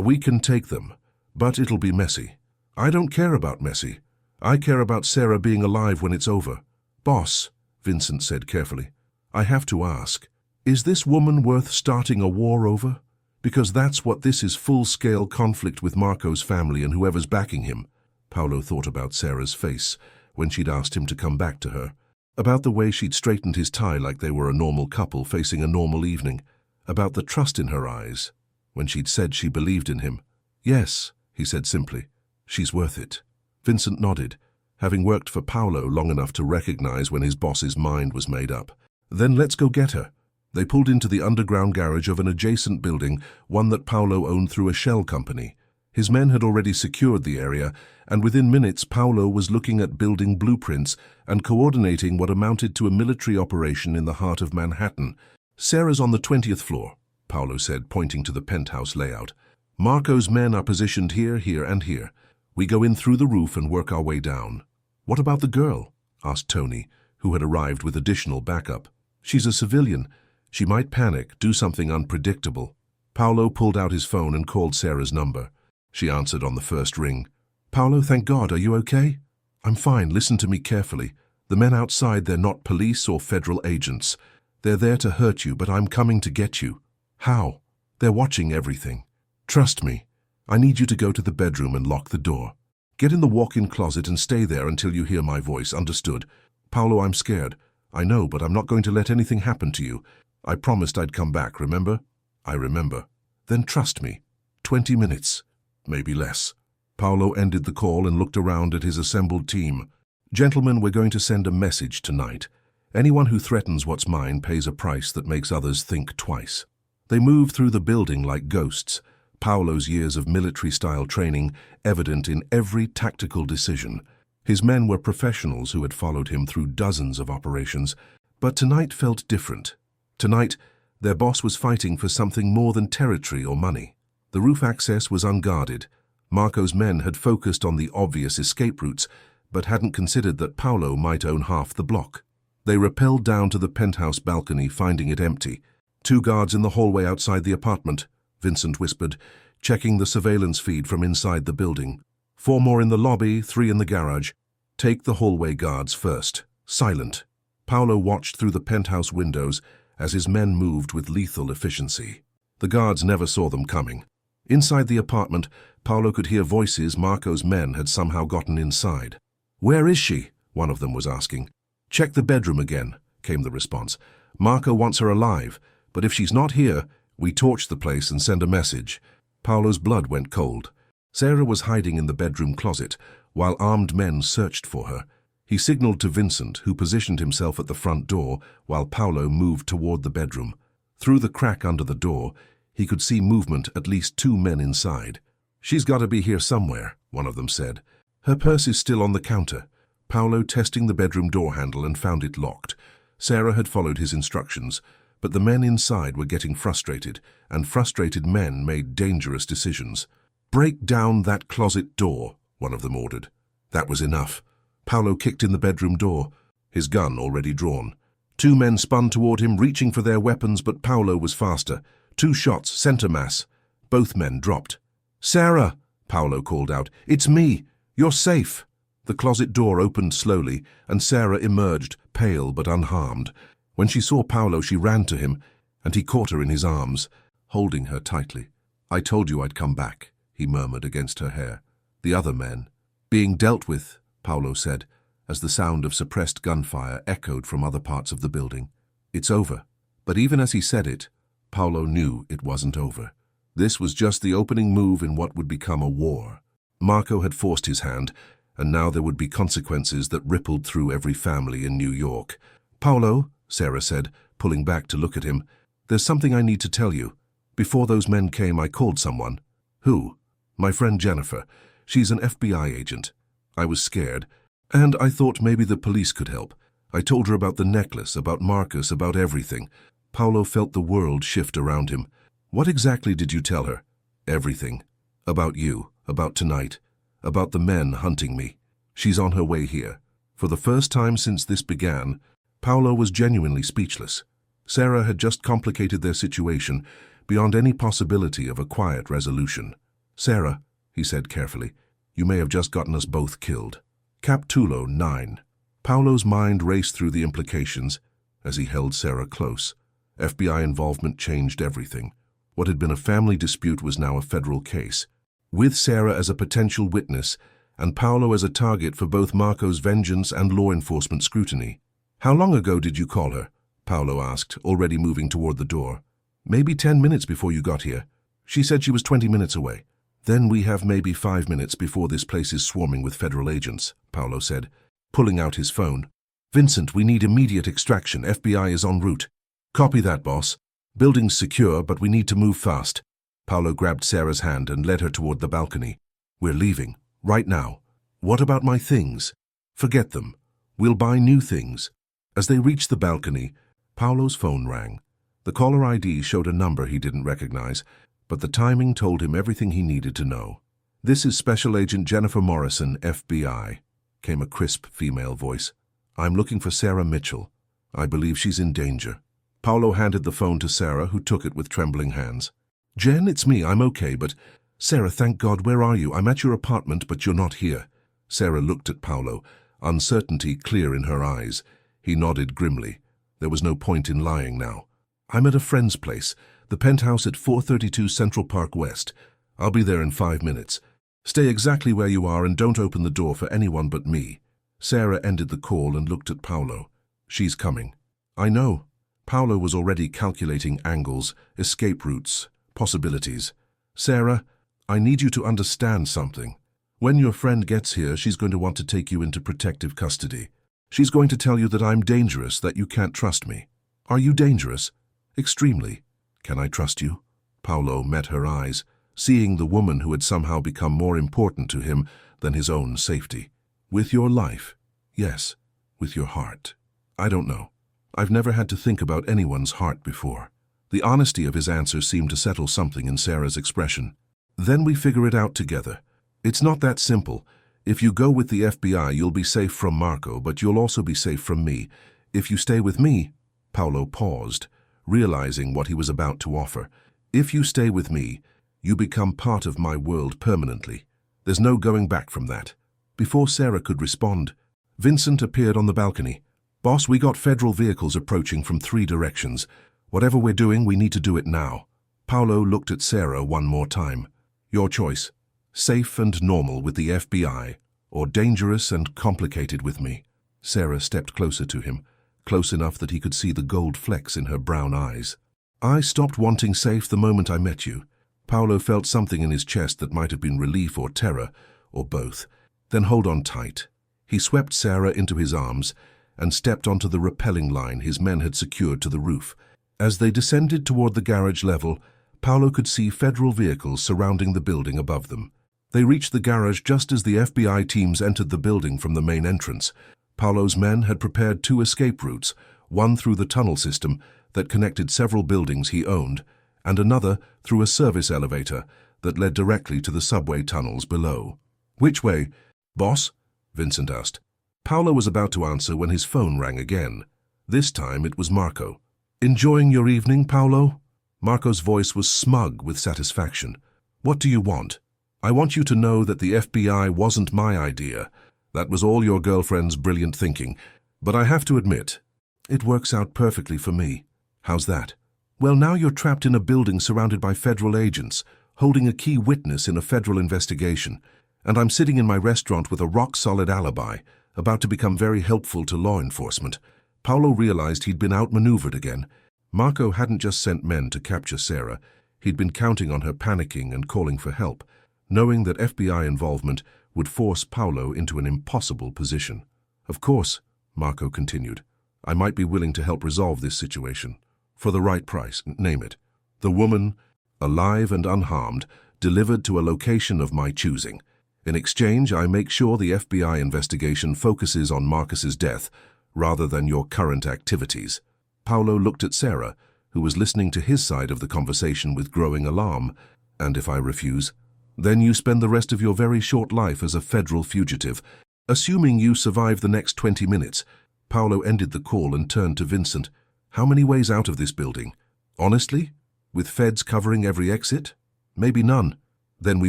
we can take them, but it'll be messy. I don't care about messy. I care about Sarah being alive when it's over. Boss, Vincent said carefully, I have to ask. Is this woman worth starting a war over? Because that's what this is, full-scale conflict with Marco's family and whoever's backing him. Paolo thought about Sarah's face when she'd asked him to come back to her, about the way she'd straightened his tie like they were a normal couple facing a normal evening, about the trust in her eyes when she'd said she believed in him. Yes, he said simply, she's worth it. Vincent nodded, having worked for Paolo long enough to recognize when his boss's mind was made up. Then let's go get her. They pulled into the underground garage of an adjacent building, one that Paulo owned through a shell company. His men had already secured the area, and within minutes Paulo was looking at building blueprints and coordinating what amounted to a military operation in the heart of Manhattan. "Sarah's on the 20th floor," Paulo said, pointing to the penthouse layout. "Marco's men are positioned here, here, and here. We go in through the roof and work our way down." "What about the girl?" asked Tony, who had arrived with additional backup. "She's a civilian. She might panic, do something unpredictable." Paulo pulled out his phone and called Sarah's number. She answered on the first ring. "Paulo, thank God, are you okay?" "I'm fine, listen to me carefully. The men outside, they're not police or federal agents. They're there to hurt you, but I'm coming to get you." "How?" "They're watching everything. Trust me. I need you to go to the bedroom and lock the door. Get in the walk-in closet and stay there until you hear my voice, understood?" "Paulo, I'm scared. I know, but I'm not going to let anything happen to you. I promised I'd come back, remember?" "I remember." "Then trust me. 20 minutes. Maybe less." Paulo ended the call and looked around at his assembled team. "Gentlemen, we're going to send a message tonight. Anyone who threatens what's mine pays a price that makes others think twice." They moved through the building like ghosts, Paulo's years of military-style training evident in every tactical decision. His men were professionals who had followed him through dozens of operations, but tonight felt different. Tonight, their boss was fighting for something more than territory or money. The roof access was unguarded. Marco's men had focused on the obvious escape routes, but hadn't considered that Paulo might own half the block. They rappelled down to the penthouse balcony, finding it empty. "2 guards in the hallway outside the apartment," Vincent whispered, checking the surveillance feed from inside the building. 4 more in the lobby, 3 in the garage. Take the hallway guards first. Silent. Paulo watched through the penthouse windows as his men moved with lethal efficiency. The guards never saw them coming. Inside the apartment, Paulo could hear voices. Marco's men had somehow gotten inside. "Where is she?" one of them was asking. "Check the bedroom again," came the response. "Marco wants her alive, but if she's not here, we torch the place and send a message." Paulo's blood went cold. Sarah was hiding in the bedroom closet, while armed men searched for her. He signaled to Vincent, who positioned himself at the front door, while Paulo moved toward the bedroom. Through the crack under the door, he could see movement, at least 2 men inside. "She's got to be here somewhere," one of them said. "Her purse is still on the counter." Paulo testing the bedroom door handle and found it locked. Sarah had followed his instructions, but the men inside were getting frustrated, and frustrated men made dangerous decisions. "Break down that closet door," one of them ordered. That was enough. Paulo kicked in the bedroom door, his gun already drawn. 2 men spun toward him, reaching for their weapons, but Paulo was faster. 2 shots, center mass. Both men dropped. "Sarah," Paulo called out, "it's me. You're safe." The closet door opened slowly, and Sarah emerged, pale but unharmed. When she saw Paulo, she ran to him, and he caught her in his arms, holding her tightly. "I told you I'd come back," he murmured against her hair. "The other men." "Being dealt with," Paulo said, as the sound of suppressed gunfire echoed from other parts of the building. "It's over." But even as he said it, Paulo knew it wasn't over. This was just the opening move in what would become a war. Marco had forced his hand, and now there would be consequences that rippled through every family in New York. "Paulo," Sarah said, pulling back to look at him, "there's something I need to tell you. Before those men came, I called someone." "Who?" "My friend Jennifer. She's an FBI agent." I was scared, and I thought maybe the police could help. I told her about the necklace, about Marcus, about everything. Paulo felt the world shift around him. "What exactly did you tell her?" "Everything. About you, about tonight, about the men hunting me. She's on her way here." For the first time since this began, Paulo was genuinely speechless. Sarah had just complicated their situation beyond any possibility of a quiet resolution. "Sarah," he said carefully, "you may have just gotten us both killed." Capitulo 9. Paulo's mind raced through the implications as he held Sarah close. FBI involvement changed everything. What had been a family dispute was now a federal case, with Sarah as a potential witness and Paulo as a target for both Marco's vengeance and law enforcement scrutiny. "How long ago did you call her?" Paulo asked, already moving toward the door. "Maybe 10 minutes before you got here. She said she was 20 minutes away." "Then we have maybe 5 minutes before this place is swarming with federal agents," Paulo said, pulling out his phone. "Vincent, we need immediate extraction. FBI is en route." Copy that, boss. Building's secure, but we need to move fast. Paolo grabbed Sarah's hand and led her toward the balcony. We're leaving, right now. What about my things? Forget them. We'll buy new things. As they reached the balcony, Paolo's phone rang. The caller ID showed a number he didn't recognize, but the timing told him everything he needed to know. "This is Special Agent Jennifer Morrison, FBI," came a crisp female voice. "I'm looking for Sarah Mitchell. I believe she's in danger." Paolo handed the phone to Sarah, who took it with trembling hands. "Jen, it's me. I'm okay, but—" "Sarah, thank God, where are you? I'm at your apartment, but you're not here." Sarah looked at Paolo, uncertainty clear in her eyes. He nodded grimly. There was no point in lying now. "I'm at a friend's place, the penthouse at 432 Central Park West. I'll be there in 5 minutes. Stay exactly where you are and don't open the door for anyone but me." Sarah ended the call and looked at Paolo. "She's coming." "I know." Paolo was already calculating angles, escape routes, possibilities. "Sarah, I need you to understand something. When your friend gets here, she's going to want to take you into protective custody. She's going to tell you that I'm dangerous, that you can't trust me. Are you dangerous?" "Extremely." "Can I trust you?" Paolo met her eyes, seeing the woman who had somehow become more important to him than his own safety. "With your life?" "Yes. With your heart." "I don't know. I've never had to think about anyone's heart before." The honesty of his answer seemed to settle something in Sarah's expression. "Then we figure it out together. It's not that simple. If you go with the FBI, you'll be safe from Marco, but you'll also be safe from me. If you stay with me—" Paolo paused, realizing what he was about to offer. "If you stay with me, you become part of my world permanently. There's no going back from that." Before Sarah could respond, Vincent appeared on the balcony. "Boss, we got federal vehicles approaching from 3 directions. Whatever we're doing, we need to do it now." Paolo looked at Sarah one more time. "Your choice. Safe and normal with the FBI, or dangerous and complicated with me." Sarah stepped closer to him, close enough that he could see the gold flecks in her brown eyes. "I stopped wanting safe the moment I met you." Paolo felt something in his chest that might have been relief or terror, or both. "Then hold on tight." He swept Sarah into his arms and stepped onto the rappelling line his men had secured to the roof. As they descended toward the garage level, Paolo could see federal vehicles surrounding the building above them. They reached the garage just as the FBI teams entered the building from the main entrance. Paolo's men had prepared 2 escape routes, one through the tunnel system that connected several buildings he owned, and another through a service elevator that led directly to the subway tunnels below. "Which way, boss?" Vincent asked. Paolo was about to answer when his phone rang again. This time it was Marco. "Enjoying your evening, Paolo?" Marco's voice was smug with satisfaction. "What do you want?" "I want you to know that the FBI wasn't my idea. That was all your girlfriend's brilliant thinking. But I have to admit, it works out perfectly for me." "How's that?" "Well, now you're trapped in a building surrounded by federal agents, holding a key witness in a federal investigation. And I'm sitting in my restaurant with a rock-solid alibi, about to become very helpful to law enforcement." Paolo realized he'd been outmaneuvered again. Marco hadn't just sent men to capture Sarah. He'd been counting on her panicking and calling for help, knowing that FBI involvement would force Paolo into an impossible position. "Of course," Marco continued, "I might be willing to help resolve this situation. For the right price, name it. The woman, alive and unharmed, delivered to a location of my choosing. In exchange, I make sure the FBI investigation focuses on Marcus's death rather than your current activities." Paolo looked at Sarah, who was listening to his side of the conversation with growing alarm. "And if I refuse? Then you spend the rest of your very short life as a federal fugitive, assuming you survive the next 20 minutes. Paolo ended the call and turned to Vincent. "How many ways out of this building? Honestly? With feds covering every exit? Maybe none. Then we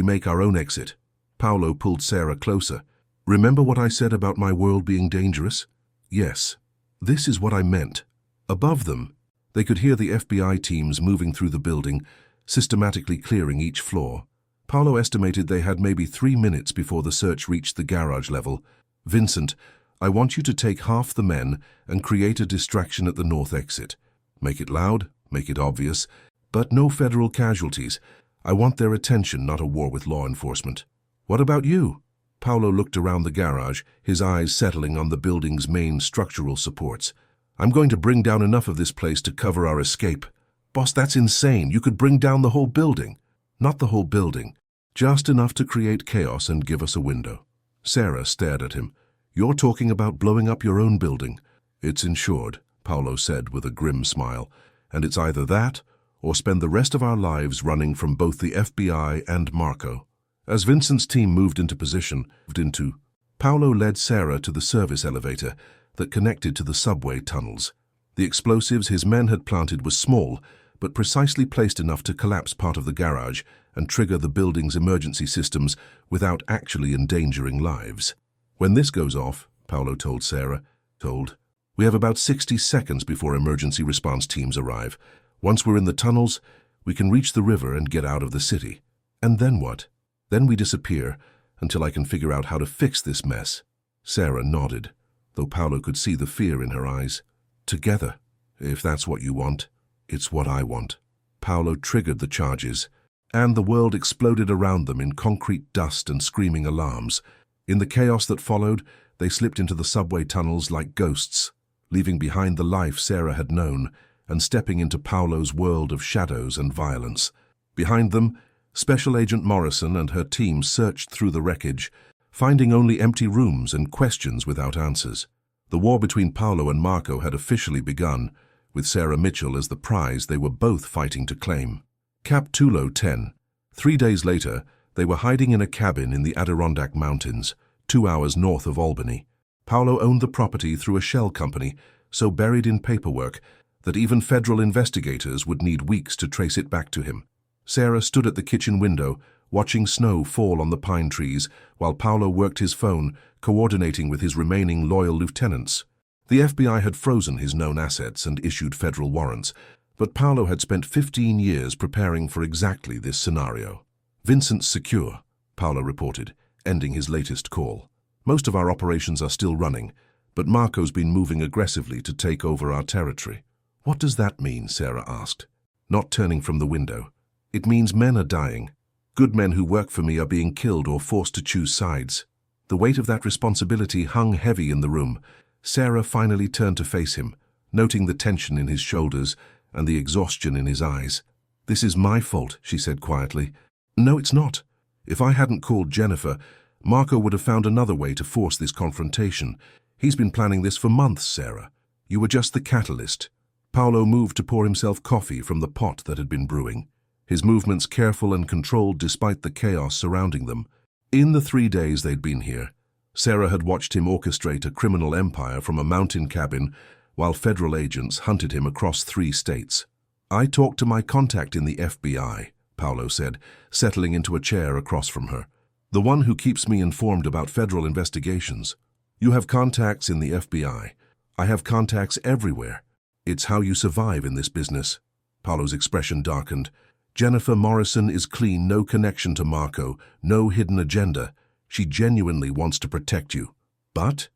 make our own exit." Paolo pulled Sarah closer. "Remember what I said about my world being dangerous?" "Yes. This is what I meant." Above them, they could hear the FBI teams moving through the building, systematically clearing each floor. Paolo estimated they had maybe 3 minutes before the search reached the garage level. "Vincent, I want you to take half the men and create a distraction at the north exit. Make it loud, make it obvious, but no federal casualties. I want their attention, not a war with law enforcement." "What about you?" Paolo looked around the garage, his eyes settling on the building's main structural supports. I'm going to bring down enough of this place to cover our escape. Boss, that's insane. You could bring down the whole building. Not the whole building. Just enough to create chaos and give us a window. Sarah stared at him. You're talking about blowing up your own building. It's insured, Paolo said with a grim smile. And it's either that or spend the rest of our lives running from both the FBI and Marco. As Vincent's team moved into position, Paolo led Sarah to the service elevator that connected to the subway tunnels. The explosives his men had planted were small, but precisely placed enough to collapse part of the garage and trigger the building's emergency systems without actually endangering lives. When this goes off, Paolo told Sarah, we have about 60 seconds before emergency response teams arrive. Once we're in the tunnels, we can reach the river and get out of the city. And then what? Then we disappear until I can figure out how to fix this mess. Sarah nodded, though Paolo could see the fear in her eyes. Together, if that's what you want. It's what I want. Paolo triggered the charges, and the world exploded around them in concrete dust and screaming alarms. In the chaos that followed, they slipped into the subway tunnels like ghosts, leaving behind the life Sarah had known and stepping into Paolo's world of shadows and violence. Behind them, Special Agent Morrison and her team searched through the wreckage, finding only empty rooms and questions without answers. The war between Paolo and Marco had officially begun, with Sarah Mitchell as the prize they were both fighting to claim. Cap Tulo 10. 3 days later, they were hiding in a cabin in the Adirondack Mountains, 2 hours north of Albany. Paolo owned the property through a shell company, so buried in paperwork that even federal investigators would need weeks to trace it back to him. Sarah stood at the kitchen window, watching snow fall on the pine trees, while Paolo worked his phone, coordinating with his remaining loyal lieutenants. The FBI had frozen his known assets and issued federal warrants, but Paolo had spent 15 years preparing for exactly this scenario. Vincent's secure, Paolo reported, ending his latest call. Most of our operations are still running, but Marco's been moving aggressively to take over our territory. What does that mean? Sarah asked, not turning from the window. It means men are dying. Good men who work for me are being killed or forced to choose sides. The weight of that responsibility hung heavy in the room. Sarah finally turned to face him, noting the tension in his shoulders and the exhaustion in his eyes. This is my fault, she said quietly. No, it's not. If I hadn't called Jennifer, Marco would have found another way to force this confrontation. He's been planning this for months, Sarah. You were just the catalyst. Paolo moved to pour himself coffee from the pot that had been brewing, his movements careful and controlled despite the chaos surrounding them. In the 3 days they'd been here, Sarah had watched him orchestrate a criminal empire from a mountain cabin while federal agents hunted him across 3 states. I talked to my contact in the FBI, Paolo said, settling into a chair across from her. The one who keeps me informed about federal investigations. You have contacts in the FBI. I have contacts everywhere. It's how you survive in this business. Paolo's expression darkened. Jennifer Morrison is clean, no connection to Marco, no hidden agenda. She genuinely wants to protect you. But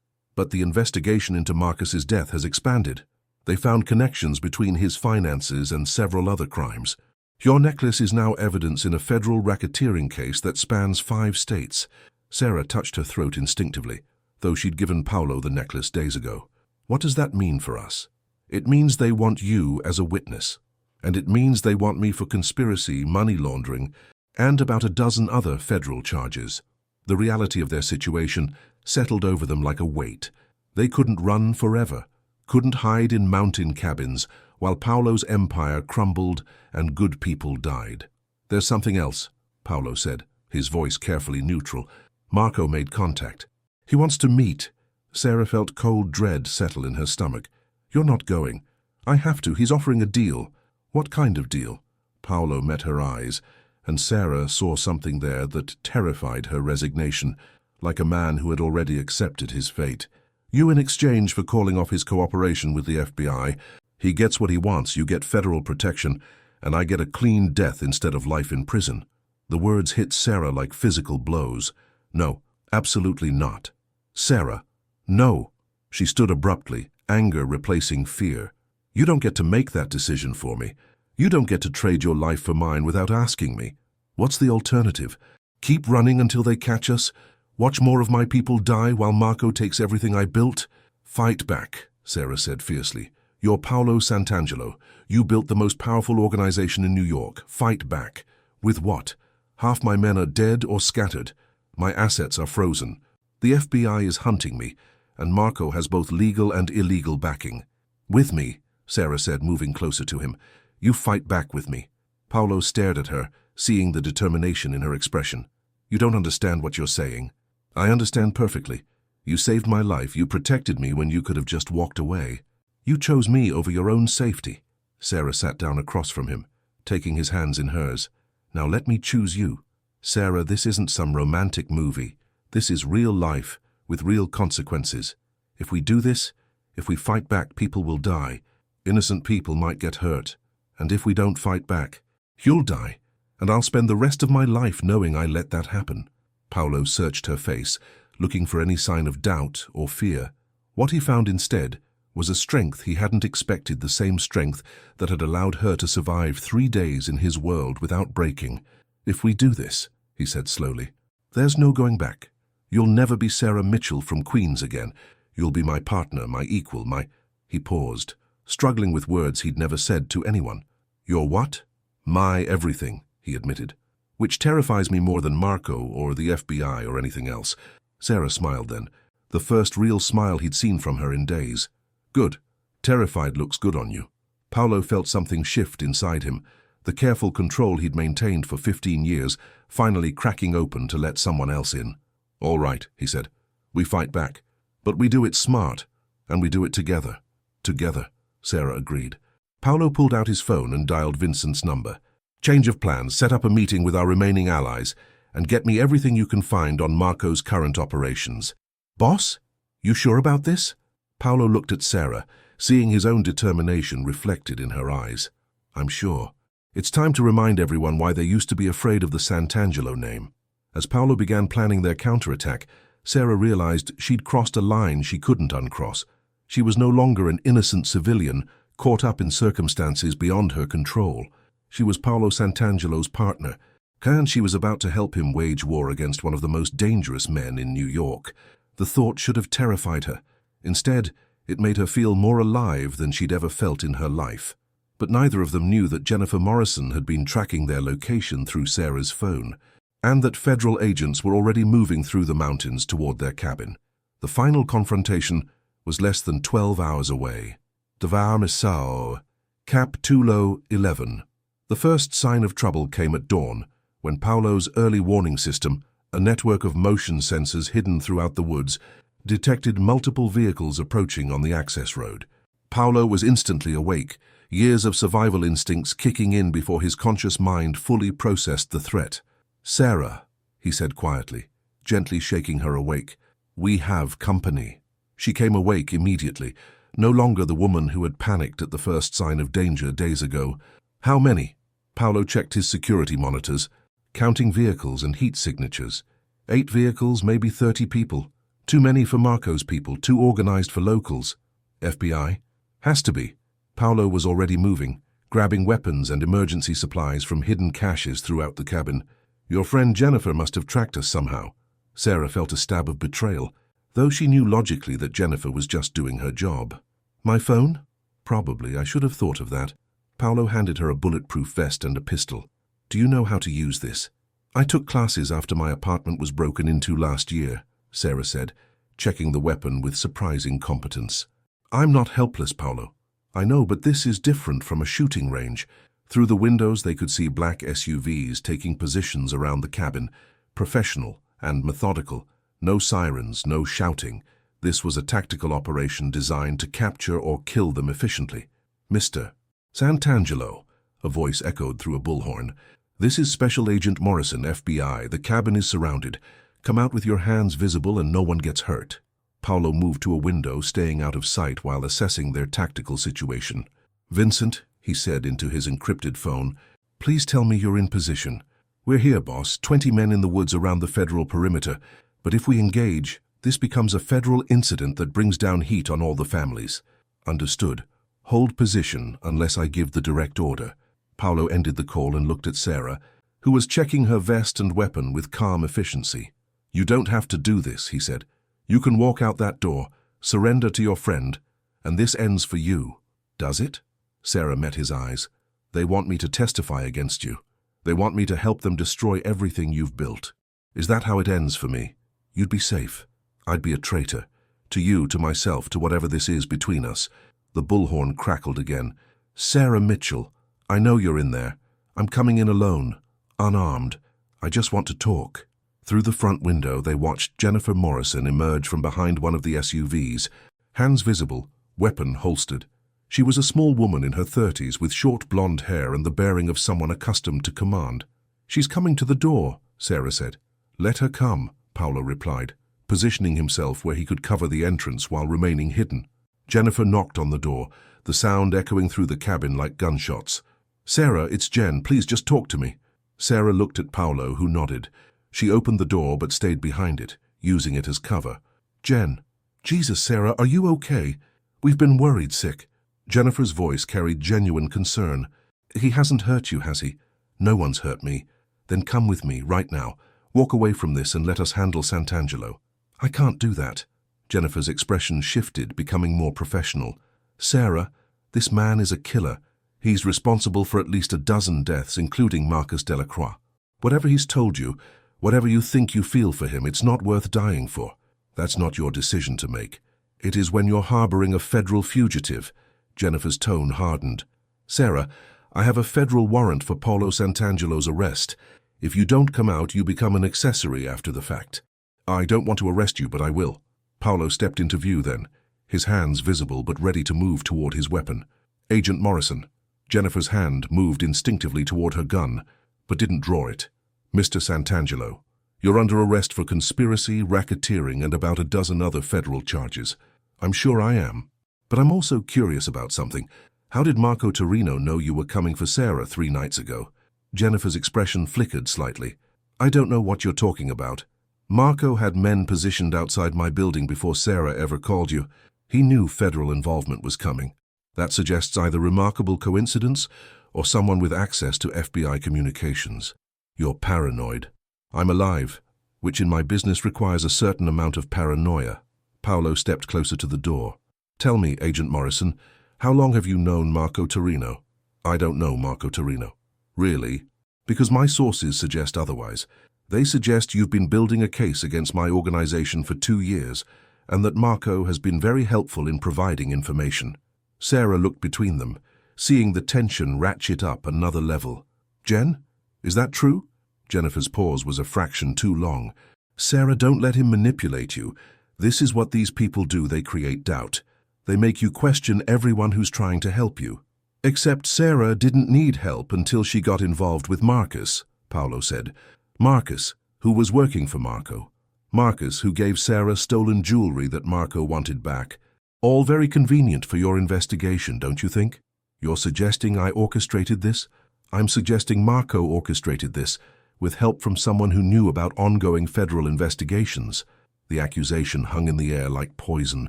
the investigation into Marcus's death has expanded. They found connections between his finances and several other crimes. Your necklace is now evidence in a federal racketeering case that spans 5 states. Sarah touched her throat instinctively, though she'd given Paolo the necklace days ago. What does that mean for us? It means they want you as a witness. And it means they want me for conspiracy, money laundering, and about a dozen other federal charges. The reality of their situation settled over them like a weight. They couldn't run forever, couldn't hide in mountain cabins while Paolo's empire crumbled and good people died. There's something else, Paolo said, his voice carefully neutral. Marco made contact. He wants to meet. Sarah felt cold dread settle in her stomach. You're not going. I have to. He's offering a deal. What kind of deal? Paolo met her eyes, and Sarah saw something there that terrified her resignation, like a man who had already accepted his fate. You in exchange for calling off his cooperation with the FBI. He gets what he wants, you get federal protection, and I get a clean death instead of life in prison. The words hit Sarah like physical blows. No, absolutely not. Sarah, no. She stood abruptly, anger replacing fear. You don't get to make that decision for me. You don't get to trade your life for mine without asking me. What's the alternative? Keep running until they catch us? Watch more of my people die while Marco takes everything I built? Fight back, Sarah said fiercely. "You're Paolo Santangelo. You built the most powerful organization in New York. Fight back. With what? Half my men are dead or scattered. My assets are frozen. The FBI is hunting me, and Marco has both legal and illegal backing." "With me," Sarah said, moving closer to him. "You fight back with me." Paolo stared at her, seeing the determination in her expression. "You don't understand what you're saying." "I understand perfectly. You saved my life. You protected me when you could have just walked away. You chose me over your own safety." Sarah sat down across from him, taking his hands in hers. "Now let me choose you. Sarah, this isn't some romantic movie. This is real life, with real consequences. If we do this, if we fight back, people will die. Innocent people might get hurt. And if we don't fight back, you'll die. And I'll spend the rest of my life knowing I let that happen." Paolo searched her face, looking for any sign of doubt or fear. What he found instead was a strength he hadn't expected, the same strength that had allowed her to survive 3 days in his world without breaking. "If we do this," he said slowly, "there's no going back. You'll never be Sarah Mitchell from Queens again. You'll be my partner, my equal, my—" He paused, struggling with words he'd never said to anyone. "Your what?" "My everything," he admitted. "Which terrifies me more than Marco or the FBI or anything else." Sarah smiled then, the first real smile he'd seen from her in days. "Good. Terrified looks good on you." Paolo felt something shift inside him, the careful control he'd maintained for 15 years, finally cracking open to let someone else in. "All right," he said. "We fight back. But we do it smart, and we do it together." "Together," Sarah agreed. Paolo pulled out his phone and dialed Vincent's number. "Change of plans. Set up a meeting with our remaining allies, and get me everything you can find on Marco's current operations." "Boss? You sure about this?" Paolo looked at Sarah, seeing his own determination reflected in her eyes. "I'm sure. It's time to remind everyone why they used to be afraid of the Santangelo name." As Paolo began planning their counterattack, Sarah realized she'd crossed a line she couldn't uncross. She was no longer an innocent civilian caught up in circumstances beyond her control. She was Paolo Santangelo's partner, and she was about to help him wage war against one of the most dangerous men in New York. The thought should have terrified her. Instead, it made her feel more alive than she'd ever felt in her life. But neither of them knew that Jennifer Morrison had been tracking their location through Sarah's phone, and that federal agents were already moving through the mountains toward their cabin. The final confrontation was less than 12 hours away. Devar Misao, Cap Tulo 11. The first sign of trouble came at dawn, when Paolo's early warning system, a network of motion sensors hidden throughout the woods, detected multiple vehicles approaching on the access road. Paolo was instantly awake, years of survival instincts kicking in before his conscious mind fully processed the threat. "Sarah," he said quietly, gently shaking her awake, "we have company." She came awake immediately, no longer the woman who had panicked at the first sign of danger days ago. "How many?" Paolo checked his security monitors, counting vehicles and heat signatures. 8 vehicles, maybe 30 people. Too many for Marco's people, too organized for locals. FBI? Has to be. Paolo was already moving, grabbing weapons and emergency supplies from hidden caches throughout the cabin. "Your friend Jennifer must have tracked us somehow." Sarah felt a stab of betrayal, though she knew logically that Jennifer was just doing her job. "My phone? Probably. I should have thought of that." Paolo handed her a bulletproof vest and a pistol. "Do you know how to use this?" "I took classes after my apartment was broken into last year," Sarah said, checking the weapon with surprising competence. "I'm not helpless, Paolo. I know, but this is different from a shooting range." Through the windows they could see black SUVs taking positions around the cabin, professional and methodical. No sirens, no shouting. This was a tactical operation designed to capture or kill them efficiently. "Mr. Santangelo," a voice echoed through a bullhorn. "This is Special Agent Morrison, FBI. The cabin is surrounded. Come out with your hands visible and no one gets hurt." Paolo moved to a window, staying out of sight while assessing their tactical situation. "Vincent," he said into his encrypted phone, "please tell me you're in position." "We're here, boss. 20 men in the woods around the federal perimeter. But if we engage, this becomes a federal incident that brings down heat on all the families." "Understood. Hold position unless I give the direct order." Paolo ended the call and looked at Sarah, who was checking her vest and weapon with calm efficiency. "You don't have to do this," he said. "You can walk out that door, surrender to your friend, And this ends for you. Does it? Sarah met his eyes. They want me to testify against you. They want me to help them destroy everything you've built. Is that how it ends for me? You'd be safe. I'd be a traitor. To you, to myself, to whatever this is between us. The bullhorn crackled again. Sarah Mitchell, I know you're in there. I'm coming in alone, unarmed. I just want to talk. Through the front window, they watched Jennifer Morrison emerge from behind one of the SUVs, hands visible, weapon holstered. She was a small woman in her 30s with short blonde hair and the bearing of someone accustomed to command. She's coming to the door, Sarah said. Let her come, Paolo replied, positioning himself where he could cover the entrance while remaining hidden. Jennifer knocked on the door, the sound echoing through the cabin like gunshots. Sarah, it's Jen, please just talk to me. Sarah looked at Paolo, who nodded. She opened the door but stayed behind it, using it as cover. Jen. Jesus, Sarah, are you okay? We've been worried sick. Jennifer's voice carried genuine concern. He hasn't hurt you, has he? No one's hurt me. Then come with me, right now. Walk away from this and let us handle Sant'Angelo. I can't do that. Jennifer's expression shifted, becoming more professional. Sarah, this man is a killer. He's responsible for at least a dozen deaths, including Marcus Delacroix. Whatever he's told you, whatever you think you feel for him, it's not worth dying for. That's not your decision to make. It is when you're harboring a federal fugitive. Jennifer's tone hardened. Sarah, I have a federal warrant for Paolo Sant'Angelo's arrest. If you don't come out, you become an accessory after the fact. I don't want to arrest you, but I will. Paolo stepped into view then, his hands visible but ready to move toward his weapon. Agent Morrison. Jennifer's hand moved instinctively toward her gun, but didn't draw it. Mr. Sant'Angelo, you're under arrest for conspiracy, racketeering, and about a dozen other federal charges. I'm sure I am. But I'm also curious about something. How did Marco Torino know you were coming for Sarah 3 nights ago? Jennifer's expression flickered slightly. I don't know what you're talking about. Marco had men positioned outside my building before Sarah ever called you. He knew federal involvement was coming. That suggests either remarkable coincidence or someone with access to FBI communications. You're paranoid. I'm alive, which in my business requires a certain amount of paranoia. Paolo stepped closer to the door. Tell me, Agent Morrison, how long have you known Marco Torino? I don't know Marco Torino. Really? Because my sources suggest otherwise. They suggest you've been building a case against my organization for 2 years, and that Marco has been very helpful in providing information. Sarah looked between them, seeing the tension ratchet up another level. Jen, is that true? Jennifer's pause was a fraction too long. Sarah, don't let him manipulate you. This is what these people do. They create doubt. They make you question everyone who's trying to help you. Except Sarah didn't need help until she got involved with Marcus, Paolo said. Marcus, who was working for Marco. Marcus, who gave Sarah stolen jewelry that Marco wanted back. All very convenient for your investigation, don't you think? You're suggesting I orchestrated this? I'm suggesting Marco orchestrated this, with help from someone who knew about ongoing federal investigations. The accusation hung in the air like poison.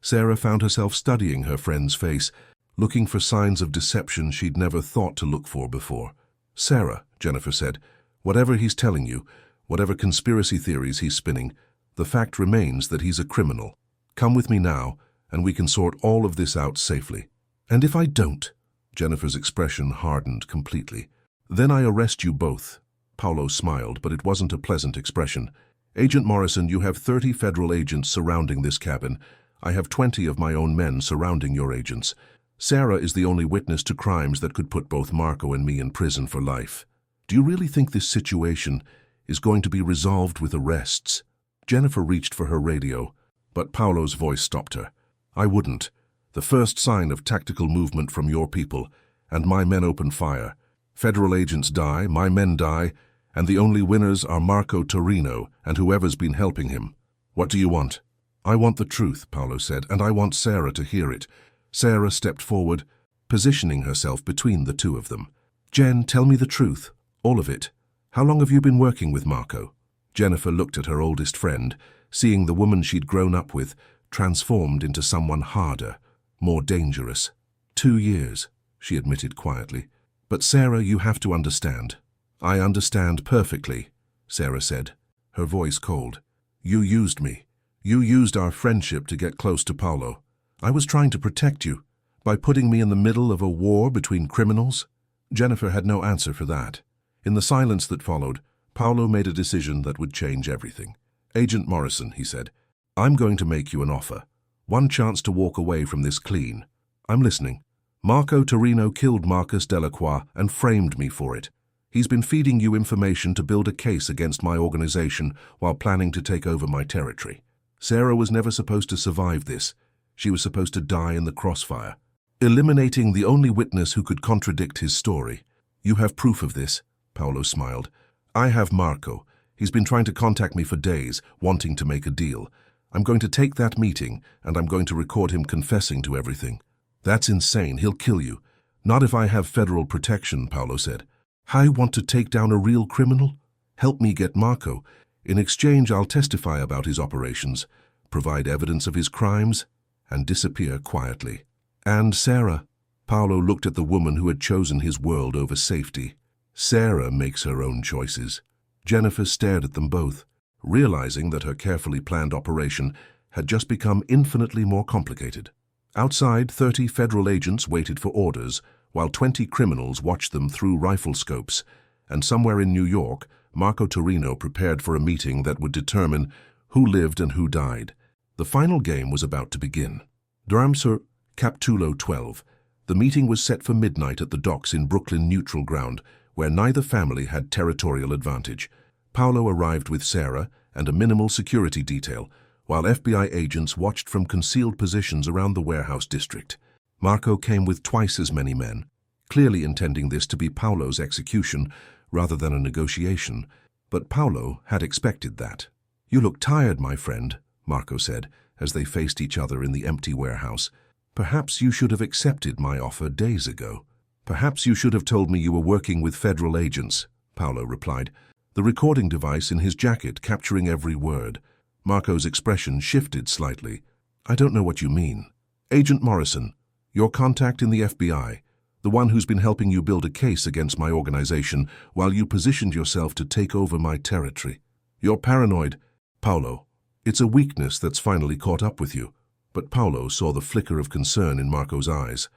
Sarah found herself studying her friend's face, looking for signs of deception she'd never thought to look for before. Sarah, Jennifer said, whatever he's telling you, whatever conspiracy theories he's spinning, the fact remains that he's a criminal. Come with me now, and we can sort all of this out safely. And if I don't? Jennifer's expression hardened completely. Then I arrest you both. Paolo smiled, but it wasn't a pleasant expression. Agent Morrison, you have 30 federal agents surrounding this cabin. I have 20 of my own men surrounding your agents. Sarah is the only witness to crimes that could put both Marco and me in prison for life. Do you really think this situation is going to be resolved with arrests? Jennifer reached for her radio, but Paolo's voice stopped her. I wouldn't. The first sign of tactical movement from your people, and my men open fire. Federal agents die, my men die, and the only winners are Marco Torino and whoever's been helping him. What do you want? I want the truth, Paolo said, and I want Sarah to hear it. Sarah stepped forward, positioning herself between the two of them. Jen, tell me the truth. All of it. How long have you been working with Marco? Jennifer looked at her oldest friend, seeing the woman she'd grown up with transformed into someone harder, more dangerous. 2 years, she admitted quietly. But Sarah, you have to understand. I understand perfectly, Sarah said, her voice cold. You used me. You used our friendship to get close to Paolo. I was trying to protect you by putting me in the middle of a war between criminals. Jennifer had no answer for that. In the silence that followed, Paolo made a decision that would change everything. Agent Morrison, he said, I'm going to make you an offer. One chance to walk away from this clean. I'm listening. Marco Torino killed Marcus Delacroix and framed me for it. He's been feeding you information to build a case against my organization while planning to take over my territory. Sarah was never supposed to survive this. She was supposed to die in the crossfire, eliminating the only witness who could contradict his story. You have proof of this, Paolo smiled. I have Marco. He's been trying to contact me for days, wanting to make a deal. I'm going to take that meeting, and I'm going to record him confessing to everything. That's insane. He'll kill you. Not if I have federal protection, Paolo said. I want to take down a real criminal? Help me get Marco. In exchange, I'll testify about his operations, provide evidence of his crimes, and disappear quietly. And Sarah. Paolo looked at the woman who had chosen his world over safety. Sarah makes her own choices. Jennifer stared at them both, realizing that her carefully planned operation had just become infinitely more complicated. Outside, 30 federal agents waited for orders, while 20 criminals watched them through rifle scopes, and somewhere in New York, Marco Torino prepared for a meeting that would determine who lived and who died. The final game was about to begin. Dramsur Capitulo 12. The meeting was set for midnight at the docks in Brooklyn Neutral Ground, where neither family had territorial advantage. Paolo arrived with Sarah and a minimal security detail, while FBI agents watched from concealed positions around the warehouse district. Marco came with twice as many men, clearly intending this to be Paolo's execution rather than a negotiation, but Paolo had expected that. You look tired, my friend, Marco said, as they faced each other in the empty warehouse. Perhaps you should have accepted my offer days ago. Perhaps you should have told me you were working with federal agents, Paolo replied, the recording device in his jacket capturing every word. Marco's expression shifted slightly. I don't know what you mean. Agent Morrison, your contact in the FBI, the one who's been helping you build a case against my organization while you positioned yourself to take over my territory. You're paranoid, Paolo. It's a weakness that's finally caught up with you. But Paolo saw the flicker of concern in Marco's eyes.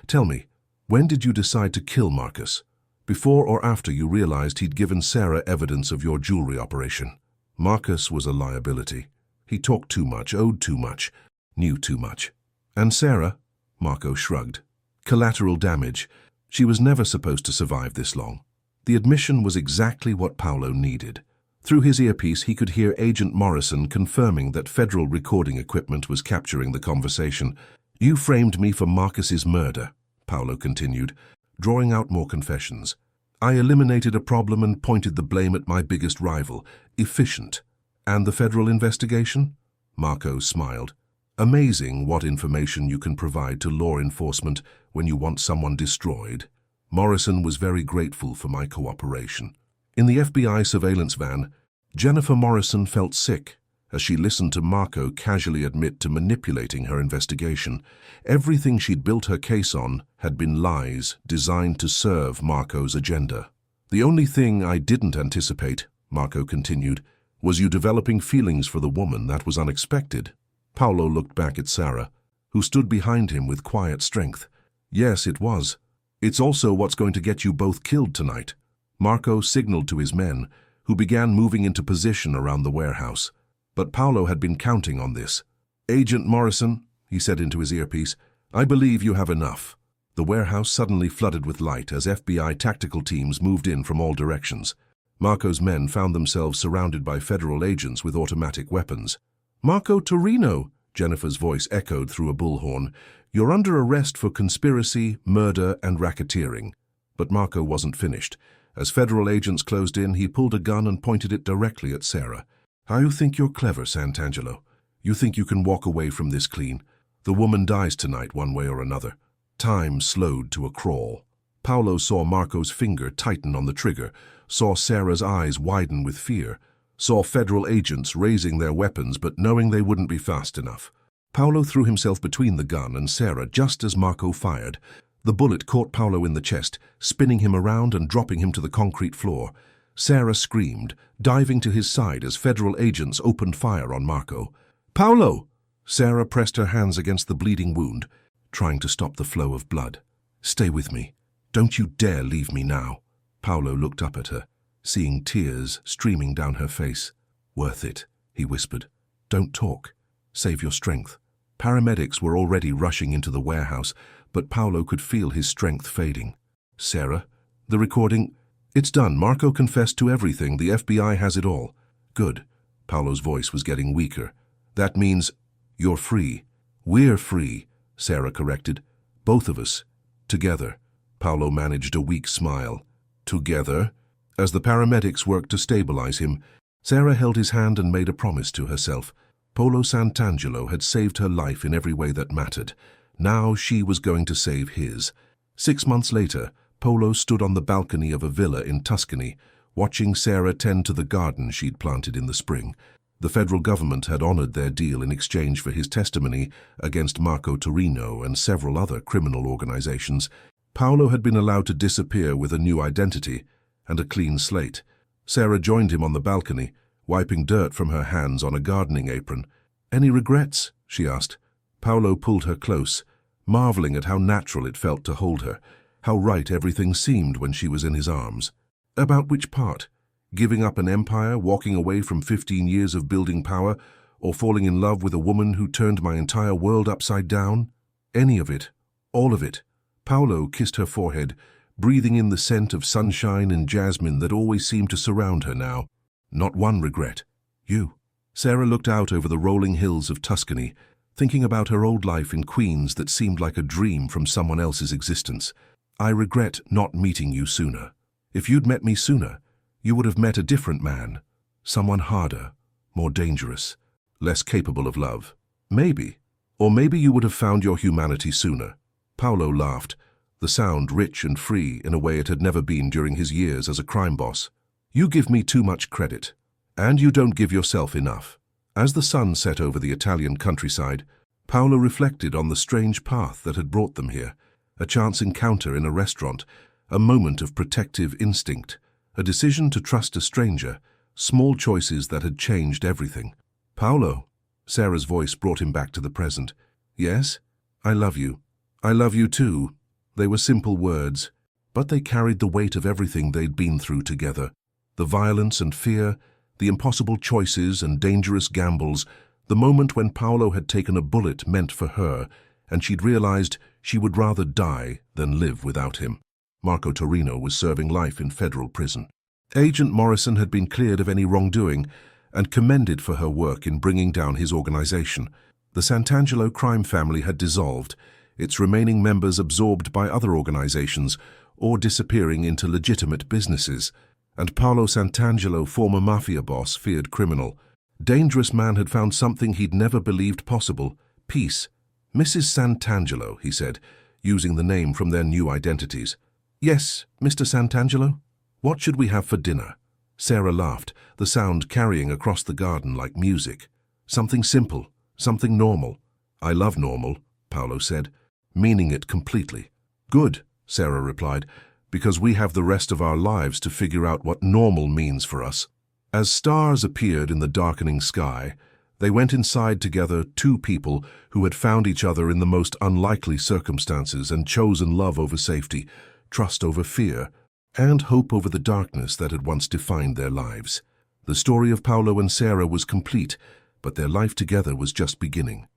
Tell me, when did you decide to kill Marcus? Before or after you realized he'd given Sarah evidence of your jewelry operation? Marcus was a liability. He talked too much, owed too much, knew too much. And Sarah? Marco shrugged. Collateral damage. She was never supposed to survive this long. The admission was exactly what Paolo needed. Through his earpiece, he could hear Agent Morrison confirming that federal recording equipment was capturing the conversation. You framed me for Marcus's murder, Paolo continued, drawing out more confessions. I eliminated a problem and pointed the blame at my biggest rival, efficient. And the federal investigation? Marco smiled. Amazing what information you can provide to law enforcement when you want someone destroyed. Morrison was very grateful for my cooperation. In the FBI surveillance van, Jennifer Morrison felt sick as she listened to Marco casually admit to manipulating her investigation. Everything she'd built her case on had been lies designed to serve Marco's agenda. The only thing I didn't anticipate, Marco continued, was you developing feelings for the woman. That was unexpected. Paolo looked back at Sarah, who stood behind him with quiet strength. Yes, it was. It's also what's going to get you both killed tonight. Marco signaled to his men, who began moving into position around the warehouse. But Paolo had been counting on this. Agent Morrison, he said into his earpiece, I believe you have enough. The warehouse suddenly flooded with light as FBI tactical teams moved in from all directions. Marco's men found themselves surrounded by federal agents with automatic weapons. Marco Torino, Jennifer's voice echoed through a bullhorn. You're under arrest for conspiracy, murder, and racketeering. But Marco wasn't finished. As federal agents closed in, he pulled a gun and pointed it directly at Sarah. How you think you're clever, Santangelo? You think you can walk away from this clean? The woman dies tonight one way or another. Time slowed to a crawl. Paolo saw Marco's finger tighten on the trigger, saw Sarah's eyes widen with fear, saw federal agents raising their weapons but knowing they wouldn't be fast enough. Paolo threw himself between the gun and Sarah just as Marco fired. The bullet caught Paolo in the chest, spinning him around and dropping him to the concrete floor. Sarah screamed, diving to his side as federal agents opened fire on Marco. Paolo! Sarah pressed her hands against the bleeding wound, trying to stop the flow of blood. "Stay with me. Don't you dare leave me now." Paolo looked up at her, seeing tears streaming down her face. "Worth it," he whispered. "Don't talk. Save your strength." Paramedics were already rushing into the warehouse, but Paolo could feel his strength fading. "Sarah, the recording—" "It's done. Marco confessed to everything. The FBI has it all." "Good." Paolo's voice was getting weaker. "That means you're free." "We're free," Sarah corrected. "Both of us. Together." Paolo managed a weak smile. "Together?" As the paramedics worked to stabilize him, Sarah held his hand and made a promise to herself. Paolo Sant'Angelo had saved her life in every way that mattered. Now she was going to save his. 6 months later, Paolo stood on the balcony of a villa in Tuscany, watching Sarah tend to the garden she'd planted in the spring. The federal government had honored their deal in exchange for his testimony against Marco Torino and several other criminal organizations. Paolo had been allowed to disappear with a new identity and a clean slate. Sarah joined him on the balcony, wiping dirt from her hands on a gardening apron. "Any regrets?" she asked. Paolo pulled her close, marveling at how natural it felt to hold her, how right everything seemed when she was in his arms. "About which part? Giving up an empire, walking away from 15 years of building power, or falling in love with a woman who turned my entire world upside down? Any of it. All of it." Paolo kissed her forehead, breathing in the scent of sunshine and jasmine that always seemed to surround her now. "Not one regret. You." Sarah looked out over the rolling hills of Tuscany, thinking about her old life in Queens that seemed like a dream from someone else's existence. "I regret not meeting you sooner. If you'd met me sooner, you would have met a different man. Someone harder, more dangerous, less capable of love. Maybe. Or maybe you would have found your humanity sooner." Paolo laughed, the sound rich and free in a way it had never been during his years as a crime boss. "You give me too much credit, and you don't give yourself enough." As the sun set over the Italian countryside, Paolo reflected on the strange path that had brought them here. A chance encounter in a restaurant, a moment of protective instinct, a decision to trust a stranger, small choices that had changed everything. "Paolo," Sarah's voice brought him back to the present. "Yes? I love you. I love you too." They were simple words, but they carried the weight of everything they'd been through together. The violence and fear, the impossible choices and dangerous gambles, the moment when Paolo had taken a bullet meant for her, and she'd realized she would rather die than live without him. Marco Torino was serving life in federal prison. Agent Morrison had been cleared of any wrongdoing and commended for her work in bringing down his organization. The Sant'Angelo crime family had dissolved, its remaining members absorbed by other organizations or disappearing into legitimate businesses. And Paolo Sant'Angelo, former Mafia boss, feared criminal. Dangerous man had found something he'd never believed possible: peace. "Mrs. Sant'Angelo," he said, using the name from their new identities. "Yes, Mr. Sant'Angelo? What should we have for dinner?" Sarah laughed, the sound carrying across the garden like music. "Something simple, something normal." "I love normal," Paolo said, meaning it completely. "Good," Sarah replied, "because we have the rest of our lives to figure out what normal means for us." As stars appeared in the darkening sky, they went inside together, two people who had found each other in the most unlikely circumstances and chosen love over safety, trust over fear, and hope over the darkness that had once defined their lives. The story of Paolo and Sarah was complete, but their life together was just beginning.